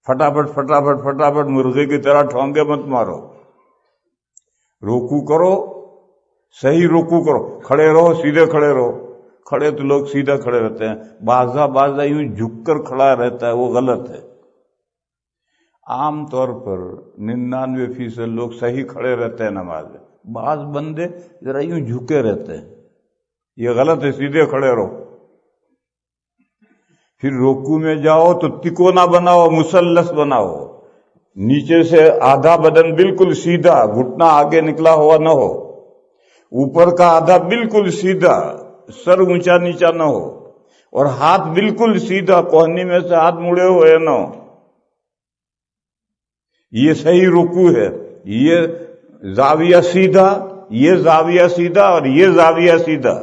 فٹافٹ فٹافٹ فٹافٹ مرغے کی طرح ٹھونگے مت مارو. رکوع کرو، صحیح رکوع کرو، کھڑے رہو، سیدھے کھڑے رہو. کھڑے تو لوگ سیدھا کھڑے رہتے ہیں، بعضا یوں جھک کر کھڑا رہتا ہے، وہ غلط ہے. عام طور پر 99% لوگ صحیح کھڑے رہتے ہیں نماز میں. بعض بندے ذرا یوں جھکے رہتے ہیں، یہ غلط ہے، سیدھے کھڑے رہو. پھر رکوع میں جاؤ تو تکونا بناؤ، مثلث بناؤ. نیچے سے آدھا بدن بالکل سیدھا، گھٹنا آگے نکلا ہوا نہ ہو. اوپر کا آدھا بالکل سیدھا، سر اونچا نیچا نہ ہو. اور ہاتھ بالکل سیدھا، کوہنی میں سے ہاتھ مڑے ہوئے نہ ہو. یہ صحیح رکوع ہے. یہ زاویہ سیدھا، یہ زاویہ سیدھا اور یہ زاویہ سیدھا.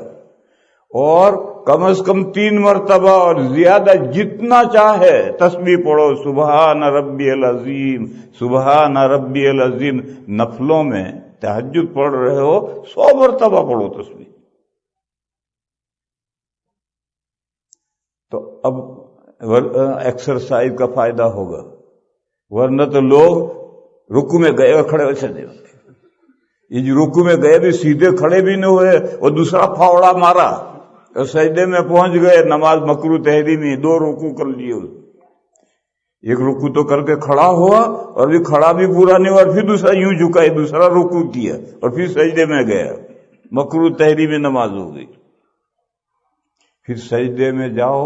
اور کم از کم 3 مرتبہ اور زیادہ جتنا چاہے تسبیح پڑھو، سبحان ربی العظیم، سبحان ربی العظیم. نفلوں میں تہجد پڑھ رہے ہو 100 مرتبہ پڑھو تسبیح. تو اب ایکسرسائز کا فائدہ ہوگا. ورنہ تو لوگ رکوع میں گئے اور کھڑے ہوئے تھے. یہ جو رکوع میں گئے بھی سیدھے کھڑے بھی نہ ہوئے اور دوسرا پھاوڑا مارا اور سجدے میں پہنچ گئے. نماز مکروہ تحریمی، 2 رکوع کر لیے. ایک رکوع تو کر کے کھڑا ہوا اور بھی کھڑا بھی پورا نہیں ہوا، اور پھر دوسرا یوں جھکا، دوسرا رکوع کیا اور پھر سجدے میں گیا. مکروہ تحریمی نماز ہو گئی. پھر سجدے میں جاؤ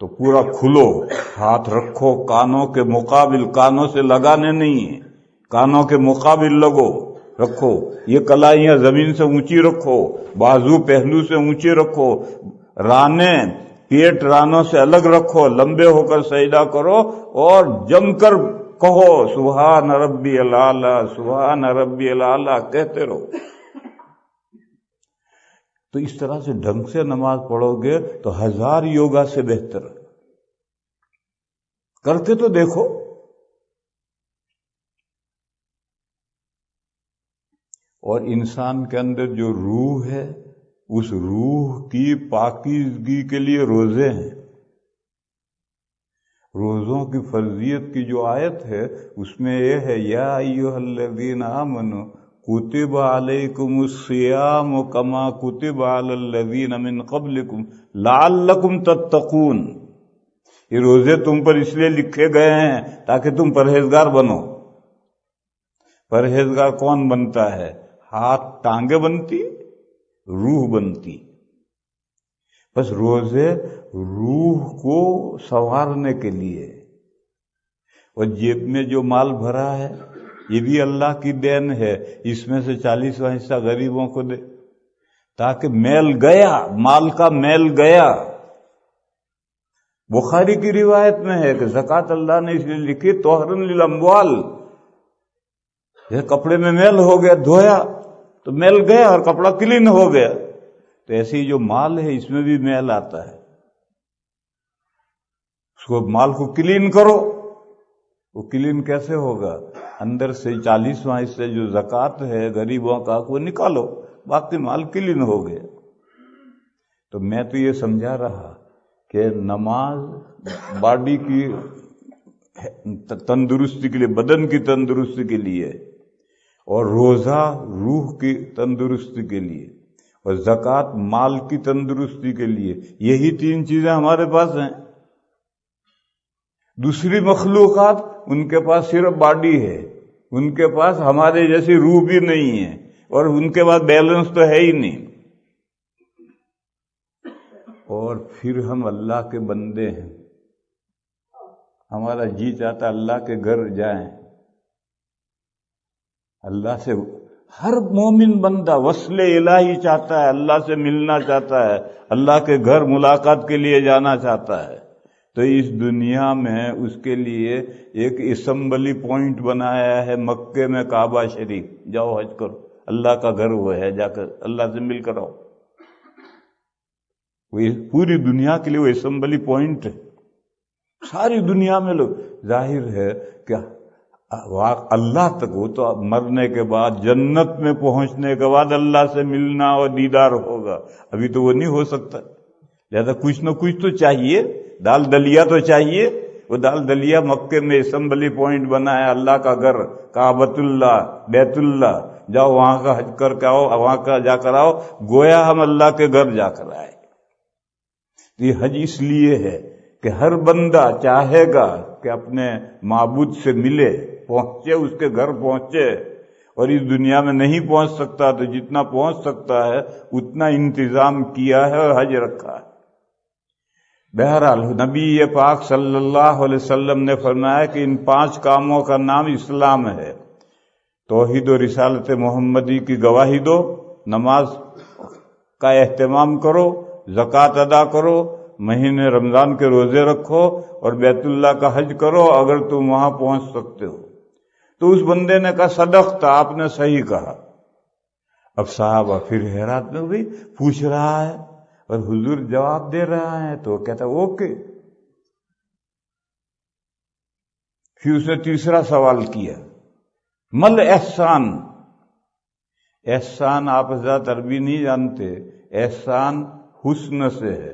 تو پورا کھلو، ہاتھ رکھو کانوں کے مقابل، کانوں سے لگانے نہیں ہیں، کانوں کے مقابل رکھو. یہ کلائیاں زمین سے اونچی رکھو، بازو پہلو سے اونچے رکھو، رانے پیٹ رانوں سے الگ رکھو، لمبے ہو کر سجدہ کرو اور جم کر کہو سبحان ربی الاعلی، سبحان ربی الاعلی کہتے رہو. تو اس طرح سے ڈھنگ سے نماز پڑھو گے تو 1000 یوگا سے بہتر. کر کے تو دیکھو. اور انسان کے اندر جو روح ہے، اس روح کی پاکیزگی کے لیے روزے ہیں. روزوں کی فرضیت کی جو آیت ہے اس میں یہ ہے یا ایھا الذین آمنوا کتب علیکم الصیام کما کتب علی الذین من قبلکم لعلکم تتقون. یہ روزے تم پر اس لیے لکھے گئے ہیں تاکہ تم پرہیزگار بنو. پرہیزگار کون بنتا ہے؟ ہاتھ ٹانگیں بنتی، روح بنتی. بس روزے روح کو سنوارنے کے لیے. اور جیب میں جو مال بھرا ہے یہ بھی اللہ کی دین ہے، اس میں سے 40واں حصہ غریبوں کو دے تاکہ میل گیا، مال کا میل گیا. بخاری کی روایت میں ہے کہ زکوٰۃ اللہ نے اس لیے لکھی طہرن للاموال. یہ کپڑے میں میل ہو گیا، دھویا تو میل گیا اور کپڑا کلین ہو گیا. تو ایسے ہی جو مال ہے اس میں بھی میل آتا ہے، اس کو مال کو کلین کرو. وہ کلین کیسے ہوگا؟ اندر سے 40واں حصے جو زکوٰۃ ہے غریبوں کا وہ نکالو، باقی مال کلین ہو گیا. تو میں تو یہ سمجھا رہا کہ نماز باڈی کی تندرستی کے لیے، بدن کی تندرستی کے لیے، اور روزہ روح کی تندرستی کے لیے، اور زکوٰۃ مال کی تندرستی کے لیے. یہی 3 چیزیں ہمارے پاس ہیں. دوسری مخلوقات ان کے پاس صرف باڈی ہے، ان کے پاس ہمارے جیسی روح بھی نہیں ہے، اور ان کے پاس بیلنس تو ہے ہی نہیں. اور پھر ہم اللہ کے بندے ہیں، ہمارا جی چاہتا اللہ کے گھر جائیں. اللہ سے ہر مومن بندہ وصل الہی چاہتا ہے، اللہ سے ملنا چاہتا ہے، اللہ کے گھر ملاقات کے لیے جانا چاہتا ہے. تو اس دنیا میں اس کے لیے ایک اسمبلی پوائنٹ بنایا ہے مکے میں کعبہ شریف. جاؤ حج کرو، اللہ کا گھر وہ ہے، جا کر اللہ سے مل کر آؤ. وہ پوری دنیا کے لیے وہ اسمبلی پوائنٹ ہے. ساری دنیا میں لوگ، ظاہر ہے کہ اللہ تک وہ تو مرنے کے بعد جنت میں پہنچنے کے بعد اللہ سے ملنا اور دیدار ہوگا. ابھی تو وہ نہیں ہو سکتا. لہذا کچھ نہ کچھ تو چاہیے، دال دلیا تو چاہیے. وہ دال دلیا مکے میں اسمبلی پوائنٹ بنا ہے، اللہ کا گھر، کعبۃ اللہ، بیت اللہ. جاؤ وہاں کا حج کر کے آؤ، وہاں کا جا کر آؤ، گویا ہم اللہ کے گھر جا کر آئے. یہ حج اس لیے ہے کہ ہر بندہ چاہے گا کہ اپنے معبود سے ملے، پہنچے، اس کے گھر پہنچے. اور اس دنیا میں نہیں پہنچ سکتا تو جتنا پہنچ سکتا ہے اتنا انتظام کیا ہے اور حج رکھا ہے. بہرحال نبی پاک صلی اللہ علیہ وسلم نے فرمایا کہ ان 5 کاموں کا نام اسلام ہے. توحید و رسالت محمدی کی گواہی دو، نماز کا اہتمام کرو، زکوٰۃ ادا کرو، مہینے رمضان کے روزے رکھو، اور بیت اللہ کا حج کرو اگر تم وہاں پہنچ سکتے ہو. تو اس بندے نے کہا صدقت، آپ نے صحیح کہا. اب صحابہ پھر حیرت میں بھی پوچھ رہا ہے اور حضور جواب دے رہا ہے، تو کہتا اوکے. پھر اس نے تیسرا سوال کیا، مل احسان. احسان آپ حضرات عربی نہیں جانتے. احسان حسن سے ہے.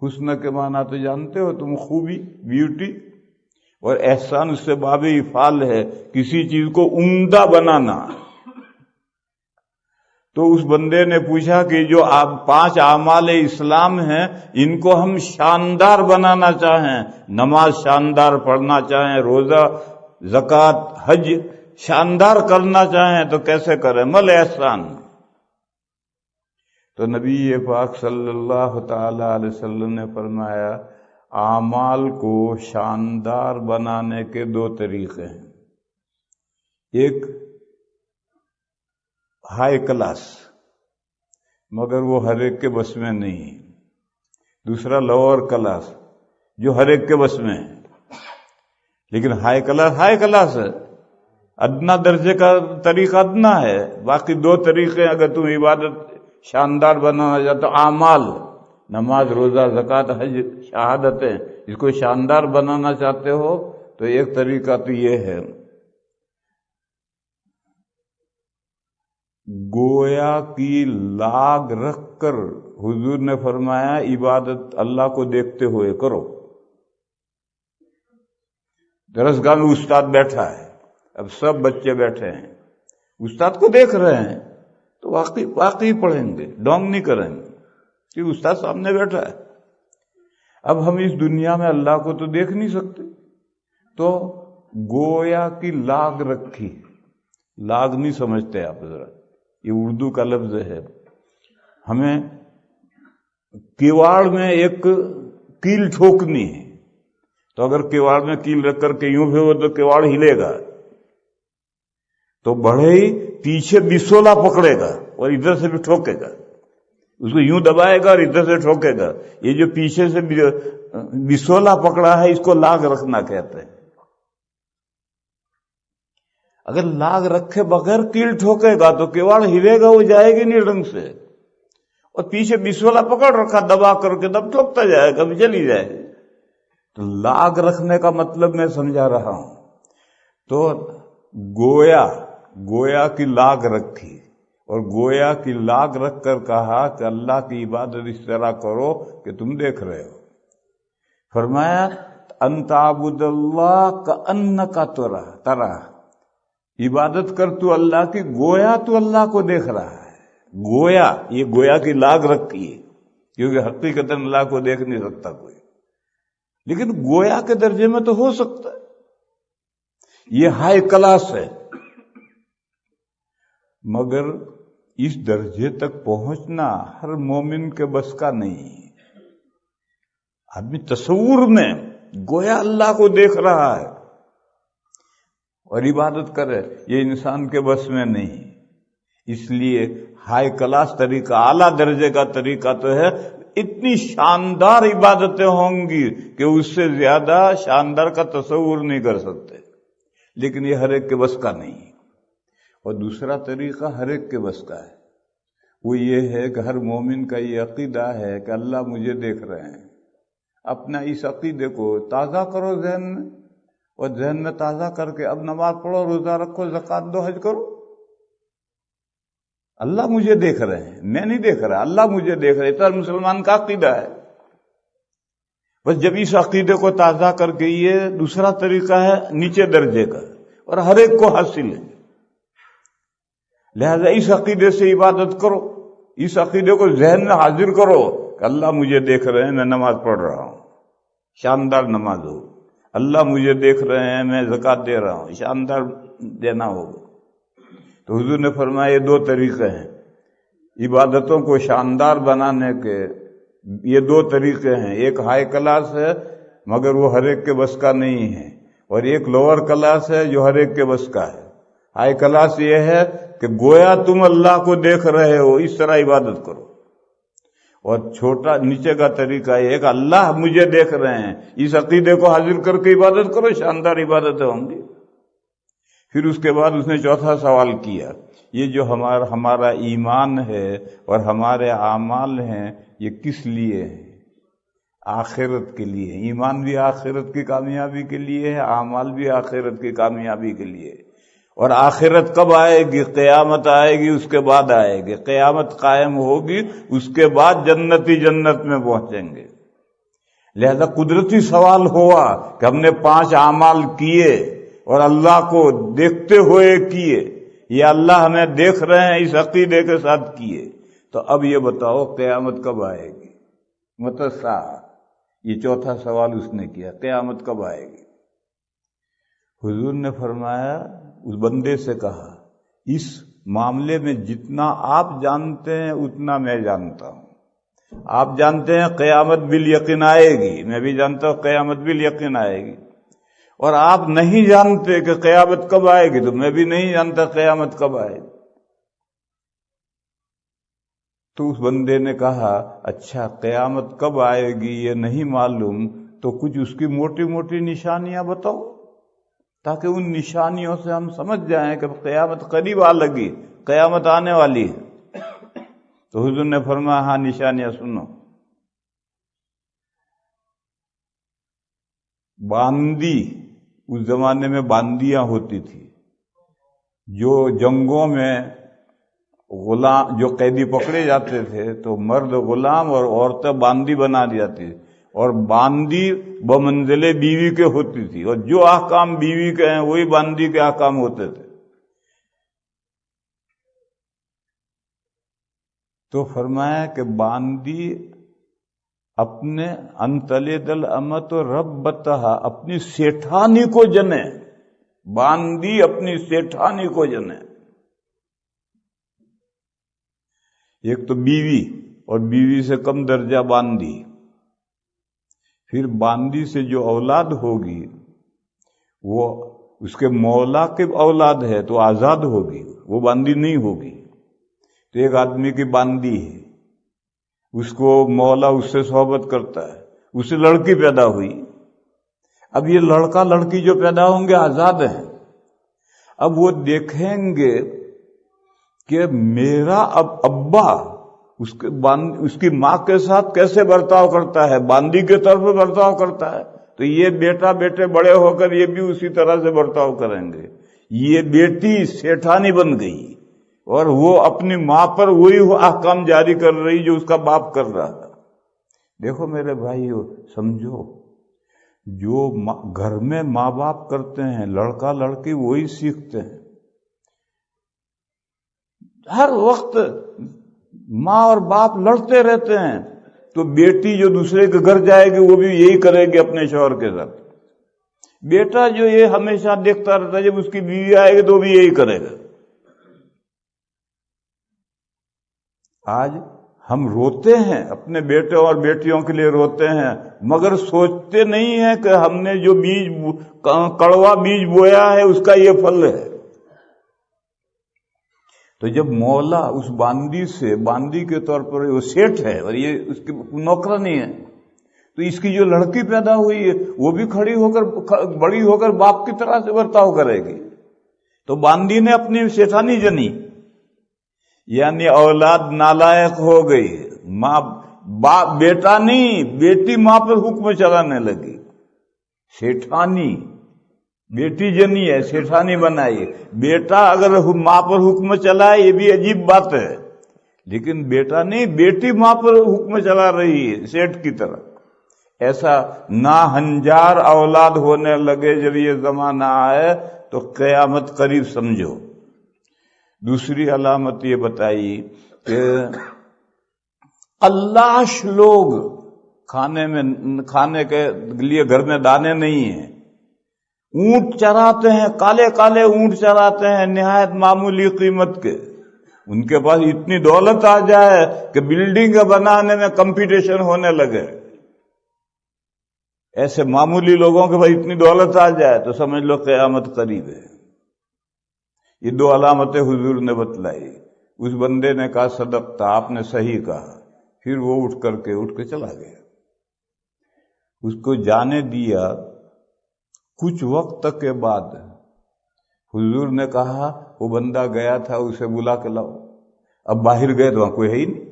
حسن کے معنی تو جانتے ہو تم، خوبی، بیوٹی. اور احسان اس سے باب افعال ہے، کسی چیز کو عمدہ بنانا. تو اس بندے نے پوچھا کہ جو آپ 5 اعمال اسلام ہیں ان کو ہم شاندار بنانا چاہیں، نماز شاندار پڑھنا چاہیں، روزہ، زکوٰۃ، حج شاندار کرنا چاہیں تو کیسے کریں؟ مل احسان. تو نبی پاک صلی اللہ تعالی علیہ وسلم نے فرمایا اعمال کو شاندار بنانے کے 2 طریقے ہیں. ایک ہائی کلاس، مگر وہ ہر ایک کے بس میں نہیں. دوسرا لوور کلاس، جو ہر ایک کے بس میں ہے. لیکن ہائی کلاس ہے، ادنا درجے کا طریقہ ادنا ہے. باقی 2 طریقے اگر تم عبادت شاندار بنانا چاہتے ہو، اعمال، نماز، روزہ، زکوٰۃ، حج، شہادتیں، اس کو شاندار بنانا چاہتے ہو تو ایک طریقہ تو یہ ہے، گویا کی لاگ رکھ کر. حضور نے فرمایا عبادت اللہ کو دیکھتے ہوئے کرو. درسگاہ میں استاد بیٹھا ہے، اب سب بچے بیٹھے ہیں، استاد کو دیکھ رہے ہیں تو واقعی پڑھیں گے، ڈونگ نہیں کریں گے کہ استاد سامنے بیٹھا ہے. اب ہم اس دنیا میں اللہ کو تو دیکھ نہیں سکتے، تو گویا کی لاگ رکھی. لاگ نہیں سمجھتے آپ ذرا، یہ اردو کا لفظ ہے. ہمیں کیواڑ میں ایک کیل ٹھوکنی ہے، تو اگر کیواڑ میں کیل رکھ کر کے یوں پھر تو کیواڑ ہلے گا، تو بڑھے ہی پیچھے بسولا پکڑے گا اور ادھر سے بھی ٹھوکے گا. اس کو یوں دبائے گا اور ادھر سے ٹھوکے گا. یہ جو پیچھے سے بسولا پکڑا ہے اس کو لاگ رکھنا کہتے ہیں. اگر لاگ رکھے بغیر کیل ٹھوکے گا تو کیواڑ ہلے گا، وہ جائے گی نہیں ڈھنگ سے. اور پیچھے بسولا پکڑ رکھا دبا کر کے، تب ٹھوکتا جائے گا، بھی چلی جائے گی. تو لاگ رکھنے کا مطلب میں سمجھا رہا ہوں. تو گویا کی لاگ رکھی، اور گویا کی لاگ رکھ کر کہا کہ اللہ کی عبادت اس طرح کرو کہ تم دیکھ رہے ہو. فرمایا ان تعبد اللہ کأنک تراہ، عبادت کر تو اللہ کی، گویا تو اللہ کو دیکھ رہا ہے. گویا، یہ گویا کی لاگ رکھی ہے، کیونکہ حقیقت اللہ کو دیکھ نہیں سکتا کوئی، لیکن گویا کے درجے میں تو ہو سکتا ہے. یہ ہائی کلاس ہے، مگر اس درجے تک پہنچنا ہر مومن کے بس کا نہیں ہے. آدمی تصور میں گویا اللہ کو دیکھ رہا ہے اور عبادت کرے، یہ انسان کے بس میں نہیں. اس لیے ہائی کلاس طریقہ، اعلیٰ درجے کا طریقہ تو ہے، اتنی شاندار عبادتیں ہوں گی کہ اس سے زیادہ شاندار کا تصور نہیں کر سکتے، لیکن یہ ہر ایک کے بس کا نہیں. اور دوسرا طریقہ ہر ایک کے بس کا ہے، وہ یہ ہے کہ ہر مومن کا یہ عقیدہ ہے کہ اللہ مجھے دیکھ رہے ہیں. اپنا اس عقیدے کو تازہ کرو ذہن میں، اور ذہن میں تازہ کر کے اب نماز پڑھو، روزہ رکھو، زکوٰۃ دو، حج کرو. اللہ مجھے دیکھ رہے ہیں، میں نہیں دیکھ رہا، اللہ مجھے دیکھ رہے. تو مسلمان کا عقیدہ ہے. بس جب اس عقیدے کو تازہ کر کے، یہ دوسرا طریقہ ہے نیچے درجے کا، اور ہر ایک کو حاصل ہے. لہذا اس عقیدے سے عبادت کرو، اس عقیدے کو ذہن میں حاضر کرو کہ اللہ مجھے دیکھ رہے ہیں، میں نماز پڑھ رہا ہوں، شاندار نماز ہو. اللہ مجھے دیکھ رہے ہیں، میں زکوٰۃ دے رہا ہوں، شاندار دینا ہوگا. تو حضور نے فرمایا یہ دو طریقے ہیں عبادتوں کو شاندار بنانے کے، یہ دو طریقے ہیں. ایک ہائی کلاس ہے مگر وہ ہر ایک کے بس کا نہیں ہے، اور ایک لوور کلاس ہے جو ہر ایک کے بس کا ہے. ہائی کلاس یہ ہے کہ گویا تم اللہ کو دیکھ رہے ہو، اس طرح عبادت کرو. اور چھوٹا نیچے کا طریقہ یہ ہے کہ اللہ مجھے دیکھ رہے ہیں، اس عقیدے کو حاضر کر کے عبادت کرو، شاندار عبادتیں ہوں گی. پھر اس کے بعد اس نے چوتھا سوال کیا، یہ جو ہمارا ایمان ہے اور ہمارے اعمال ہیں، یہ کس لیے ہے؟ آخرت کے لیے. ایمان بھی آخرت کی کامیابی کے لیے ہے، اعمال بھی آخرت کی کامیابی کے لیے. اور آخرت کب آئے گی؟ قیامت آئے گی، اس کے بعد آئے گی. قیامت قائم ہوگی، اس کے بعد جنتی جنت میں پہنچیں گے. لہذا قدرتی سوال ہوا کہ ہم نے 5 اعمال کیے اور اللہ کو دیکھتے ہوئے کیے، یا اللہ ہمیں دیکھ رہے ہیں اس عقیدے کے ساتھ کیے، تو اب یہ بتاؤ قیامت کب آئے گی؟ متسا، یہ چوتھا سوال اس نے کیا، قیامت کب آئے گی؟ حضور نے فرمایا، اس بندے سے کہا، اس معاملے میں جتنا آپ جانتے ہیں اتنا میں جانتا ہوں. آپ جانتے ہیں قیامت بالیقین آئے گی، میں بھی جانتا ہوں قیامت بالیقین آئے گی. اور آپ نہیں جانتے کہ قیامت کب آئے گی، تو میں بھی نہیں جانتا قیامت کب آئے گی. تو اس بندے نے کہا، اچھا قیامت کب آئے گی یہ نہیں معلوم، تو کچھ اس کی موٹی موٹی نشانیاں بتاؤ، تاکہ ان نشانیوں سے ہم سمجھ جائیں کہ قیامت قریب آ لگی، قیامت آنے والی ہے. تو حضور نے فرمایا، ہاں نشانیاں سنو. باندی، اس زمانے میں باندیاں ہوتی تھی، جو جنگوں میں غلام، جو قیدی پکڑے جاتے تھے تو مرد غلام اور عورتیں باندی بنا دی جاتی تھی، اور باندی بمنزلے بیوی کے ہوتی تھی، اور جو احکام بیوی کے ہیں وہی باندی کے احکام ہوتے تھے. تو فرمایا کہ باندی اپنے انتلے دل امت و ربتہا، اپنی سیٹھانی کو جنے. باندی اپنی سیٹھانی کو جنے. ایک تو بیوی، اور بیوی سے کم درجہ باندی. پھر باندی سے جو اولاد ہوگی وہ اس کے مولا کی اولاد ہے تو آزاد ہوگی، وہ باندی نہیں ہوگی. تو ایک آدمی کی باندی ہے، اس کو مولا اس سے صحبت کرتا ہے، اس سے لڑکی پیدا ہوئی. اب یہ لڑکا لڑکی جو پیدا ہوں گے آزاد ہیں. اب وہ دیکھیں گے کہ میرا ابا اس کی ماں کے ساتھ کیسے برتاؤ کرتا ہے، باندی کے طرف برتاؤ کرتا ہے، تو یہ بیٹا بیٹے بڑے ہو کر یہ بھی اسی طرح سے برتاؤ کریں گے. یہ بیٹی سیٹھانی بن گئی اور وہ اپنی ماں پر وہی احکام جاری کر رہی جو اس کا باپ کر رہا تھا. دیکھو میرے بھائیو، سمجھو، جو گھر میں ماں باپ کرتے ہیں، لڑکا لڑکی وہی سیکھتے ہیں. ہر وقت ماں اور باپ لڑتے رہتے ہیں، تو بیٹی جو دوسرے کے گھر جائے گی وہ بھی یہی کرے گی اپنے شوہر کے ساتھ، بیٹا جو یہ ہمیشہ دیکھتا رہتا ہے جب اس کی بیوی آئے گی تو بھی یہی کرے گا۔ آج ہم روتے ہیں، اپنے بیٹے اور بیٹیوں کے لیے روتے ہیں، مگر سوچتے نہیں ہیں کہ ہم نے جو بیج کڑوا بیج بویا ہے اس کا یہ پھل ہے۔ تو جب مولا اس باندی کے طور پر وہ سیٹھ ہے اور یہ اس کی نوکرانی ہے، تو اس کی جو لڑکی پیدا ہوئی ہے وہ بھی بڑی ہو کر باپ کی طرح سے برتاؤ کرے گی۔ تو باندی نے اپنی شیطانی جنی، یعنی اولاد نالائق ہو گئی، بیٹا نہیں بیٹی ماں پر حکم چلانے لگی، شیطانی بیٹی جنی ہے، شیطانی بنائی۔ بیٹا اگر ماں پر حکم چلائے یہ بھی عجیب بات ہے، لیکن بیٹا نہیں بیٹی ماں پر حکم چلا رہی ہے سیٹھ کی طرح۔ ایسا ناہنجار اولاد ہونے لگے جب یہ زمانہ آئے تو قیامت قریب سمجھو۔ دوسری علامت یہ بتائی کہ قلاش لوگ، کھانے کے لیے گھر میں دانے نہیں ہیں، اونٹ چراتے ہیں، کالے کالے اونٹ چراتے ہیں نہایت معمولی قیمت کے، ان کے پاس اتنی دولت آ جائے کہ بلڈنگ بنانے میں کمپٹیشن ہونے لگے۔ ایسے معمولی لوگوں کے پاس اتنی دولت آ جائے تو سمجھ لو قیامت قریب ہے۔ یہ دو علامتیں حضور نے بتلائی۔ اس بندے نے کہا صدقتا، آپ نے صحیح کہا، پھر وہ اٹھ کے چلا گیا، اس کو جانے دیا۔ کچھ وقت تک کے بعد حضور نے کہا وہ بندہ گیا تھا اسے بلا کے لاؤ۔ اب باہر گئے تو وہاں کوئی ہے ہی نہیں،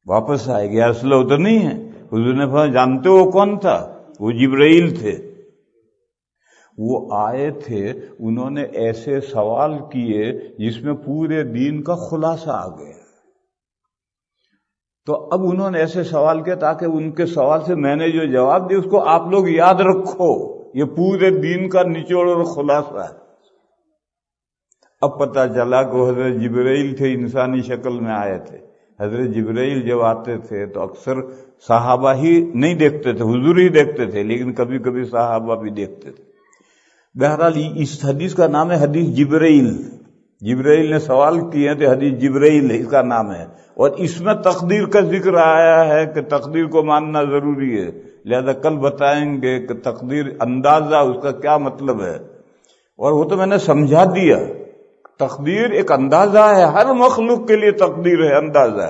واپس آئے گیا، اسلحہ تو نہیں ہے۔ حضور نے فرمایا جانتے ہو کون تھا؟ وہ جبرائیل تھے۔ وہ آئے تھے، انہوں نے ایسے سوال کیے جس میں پورے دین کا خلاصہ آ گیا۔ تو اب انہوں نے ایسے سوال کیا تاکہ ان کے سوال سے میں نے جو جواب دیا اس کو آپ لوگ یاد رکھو، یہ پورے دین کا نچوڑ اور خلاصہ ہے۔ اب پتہ چلا کہ حضرت جبرائیل تھے، انسانی شکل میں آئے تھے۔ حضرت جبرائیل جب آتے تھے تو اکثر صحابہ ہی نہیں دیکھتے تھے، حضور ہی دیکھتے تھے، لیکن کبھی کبھی صحابہ بھی دیکھتے تھے۔ بہرحال اس حدیث کا نام ہے حدیث جبرائیل۔ جبرائیل نے سوال کیے تو حدیث جبرائیل اس کا نام ہے، اور اس میں تقدیر کا ذکر آیا ہے کہ تقدیر کو ماننا ضروری ہے، لہذا کل بتائیں گے کہ تقدیر اندازہ اس کا کیا مطلب ہے۔ اور وہ تو میں نے سمجھا دیا، تقدیر ایک اندازہ ہے، ہر مخلوق کے لیے تقدیر ہے، اندازہ ہے۔